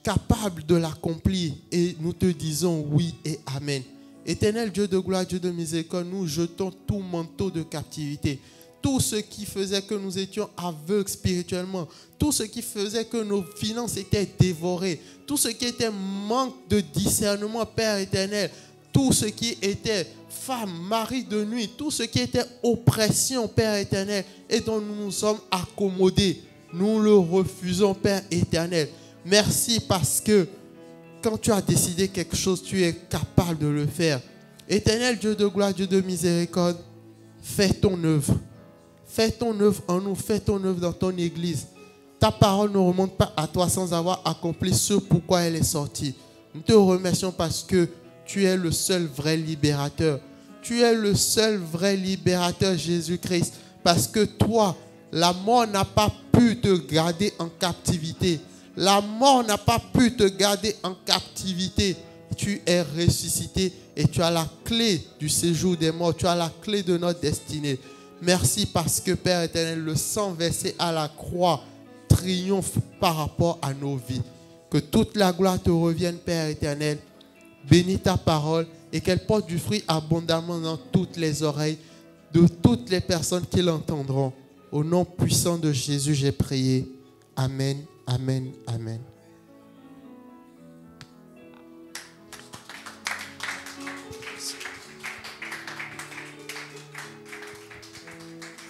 capable de l'accomplir et nous te disons oui et amen. Éternel Dieu de gloire, Dieu de miséricorde, nous jetons tout manteau de captivité. Tout ce qui faisait que nous étions aveugles spirituellement, tout ce qui faisait que nos finances étaient dévorées, tout ce qui était manque de discernement, Père éternel, tout ce qui était femme, mari de nuit, tout ce qui était oppression, Père éternel, et dont nous nous sommes accommodés, nous le refusons, Père éternel. Merci parce que quand tu as décidé quelque chose, tu es capable de le faire. Éternel Dieu de gloire, Dieu de miséricorde, fais ton œuvre. Fais ton œuvre en nous, fais ton œuvre dans ton église. Ta parole ne remonte pas à toi sans avoir accompli ce pourquoi elle est sortie. Nous te remercions parce que tu es le seul vrai libérateur. Tu es le seul vrai libérateur, Jésus-Christ. Parce que toi, la mort n'a pas pu te garder en captivité. La mort n'a pas pu te garder en captivité. Tu es ressuscité et tu as la clé du séjour des morts. Tu as la clé de notre destinée. Merci parce que, Père éternel, le sang versé à la croix triomphe par rapport à nos vies. Que toute la gloire te revienne, Père éternel. Bénis ta parole et qu'elle porte du fruit abondamment dans toutes les oreilles de toutes les personnes qui l'entendront. Au nom puissant de Jésus, j'ai prié. Amen, amen, amen.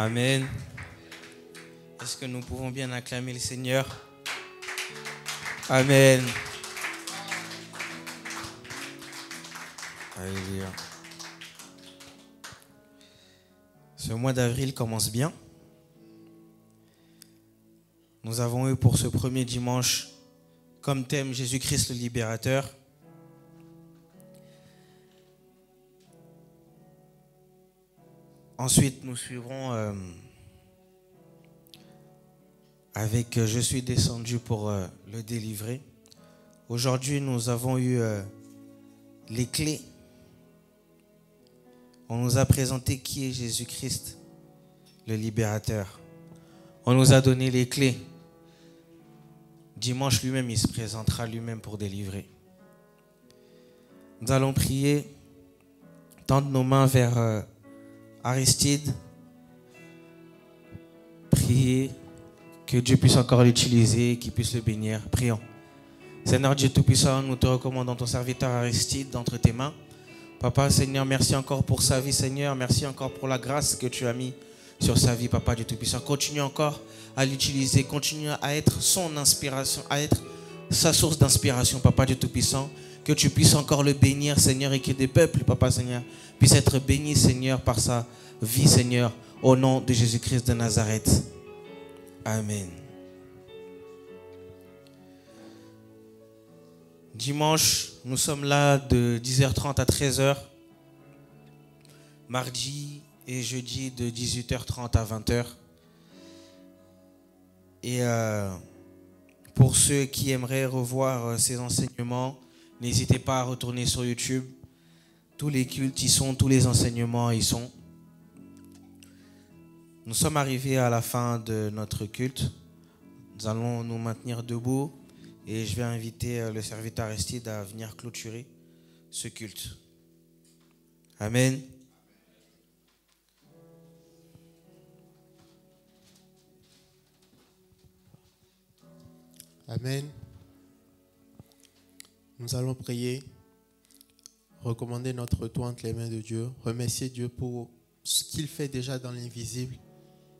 Amen. Est-ce que nous pouvons bien acclamer le Seigneur? Amen. Alléluia. Ce mois d'avril commence bien. Nous avons eu pour ce premier dimanche comme thème Jésus-Christ le libérateur. Ensuite, nous suivrons avec Je suis descendu pour le délivrer. Aujourd'hui, nous avons eu les clés. On nous a présenté qui est Jésus-Christ, le libérateur. On nous a donné les clés. Dimanche lui-même, il se présentera lui-même pour délivrer. Nous allons prier, tendre nos mains vers Aristide, prier que Dieu puisse encore l'utiliser, qu'il puisse le bénir. Prions. Seigneur Dieu Tout-Puissant, nous te recommandons ton serviteur Aristide entre tes mains. Papa, Seigneur, merci encore pour sa vie, Seigneur. Merci encore pour la grâce que tu as mis sur sa vie, Papa Dieu Tout-Puissant. Continue encore à l'utiliser, continue à être son inspiration, à être sa source d'inspiration, Papa Dieu Tout-Puissant. Que tu puisses encore le bénir, Seigneur, et que des peuples, Papa Seigneur, puissent être bénis, Seigneur, par sa vie, Seigneur, au nom de Jésus-Christ de Nazareth. Amen. Dimanche, nous sommes là de 10h30 à 13h. Mardi et jeudi de 18h30 à 20h. Et pour ceux qui aimeraient revoir ces enseignements, n'hésitez pas à retourner sur YouTube. Tous les cultes y sont, tous les enseignements y sont. Nous sommes arrivés à la fin de notre culte. Nous allons nous maintenir debout et je vais inviter le serviteur Aristide à venir clôturer ce culte. Amen. Amen. Nous allons prier, recommander notre toit entre les mains de Dieu, remercier Dieu pour ce qu'il fait déjà dans l'invisible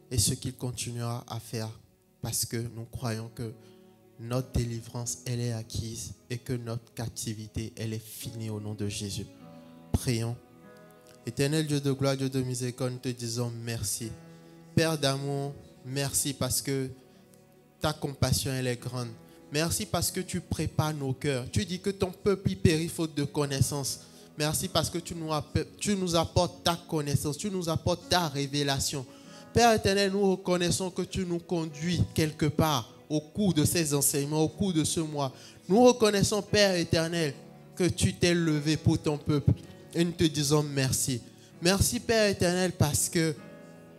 et ce qu'il continuera à faire parce que nous croyons que notre délivrance, elle est acquise et que notre captivité, elle est finie au nom de Jésus. Prions. Éternel Dieu de gloire, Dieu de miséricorde, nous te disons merci. Père d'amour, merci parce que ta compassion, elle est grande. Merci parce que tu prépares nos cœurs. Tu dis que ton peuple y périt faute de connaissance. Merci parce que tu nous apportes ta connaissance, tu nous apportes ta révélation. Père éternel, nous reconnaissons que tu nous conduis quelque part au cours de ces enseignements, au cours de ce mois. Nous reconnaissons, Père éternel, que tu t'es levé pour ton peuple. Et nous te disons merci. Merci Père éternel parce que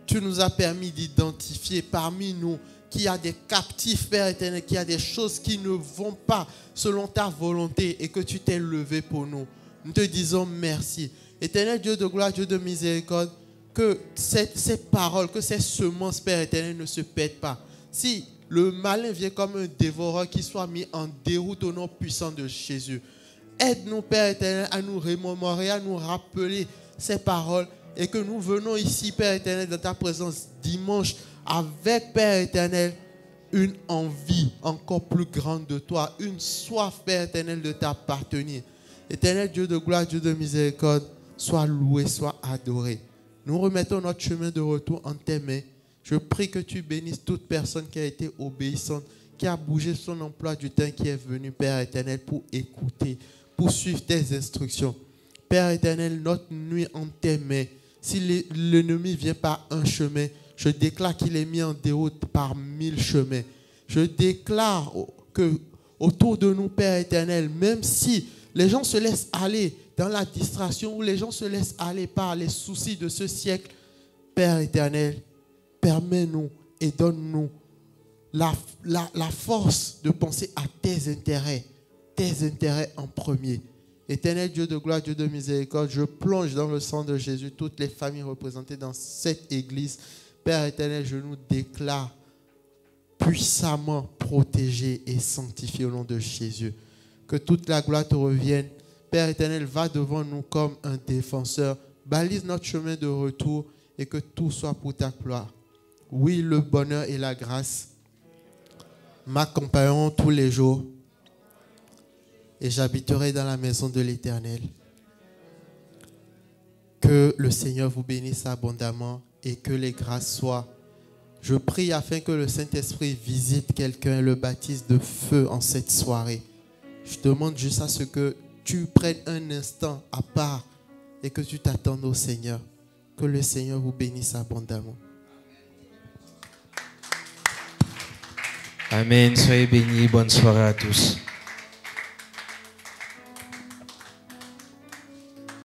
tu nous as permis d'identifier parmi nous qu'il y a des captifs, Père éternel, qu'il y a des choses qui ne vont pas selon ta volonté et que tu t'es levé pour nous. Nous te disons merci. Éternel Dieu de gloire, Dieu de miséricorde, que ces paroles, que ces semences, Père éternel, ne se perdent pas. Si le malin vient comme un dévoreur, qui soit mis en déroute au nom puissant de Jésus. Aide-nous, Père éternel, à nous remémorer, à nous rappeler ces paroles et que nous venons ici, Père éternel, dans ta présence dimanche avec, Père éternel, une envie encore plus grande de toi, une soif, Père éternel, de t'appartenir. Éternel Dieu de gloire, Dieu de miséricorde, sois loué, sois adoré. Nous remettons notre chemin de retour en tes mains. Je prie que tu bénisses toute personne qui a été obéissante, qui a bougé son emploi du temps, qui est venu, Père éternel, pour écouter, pour suivre tes instructions. Père éternel, notre nuit en tes mains. Si l'ennemi vient par un chemin, je déclare qu'il est mis en déroute par 1000 chemins. Je déclare que autour de nous, Père éternel, même si les gens se laissent aller dans la distraction ou les gens se laissent aller par les soucis de ce siècle, Père éternel, permets-nous et donne-nous la force de penser à tes intérêts en premier. Éternel Dieu de gloire, Dieu de miséricorde, je plonge dans le sang de Jésus toutes les familles représentées dans cette église. Père éternel, je nous déclare puissamment protégés et sanctifiés au nom de Jésus. Que toute la gloire te revienne. Père éternel, va devant nous comme un défenseur. Balise notre chemin de retour et que tout soit pour ta gloire. Oui, le bonheur et la grâce m'accompagneront tous les jours et j'habiterai dans la maison de l'Éternel. Que le Seigneur vous bénisse abondamment et que les grâces soient. Je prie afin que le Saint-Esprit visite quelqu'un et le baptise de feu en cette soirée. Je demande juste à ce que tu prennes un instant à part et que tu t'attendes au Seigneur. Que le Seigneur vous bénisse abondamment. Amen. Soyez bénis. Bonne soirée à tous.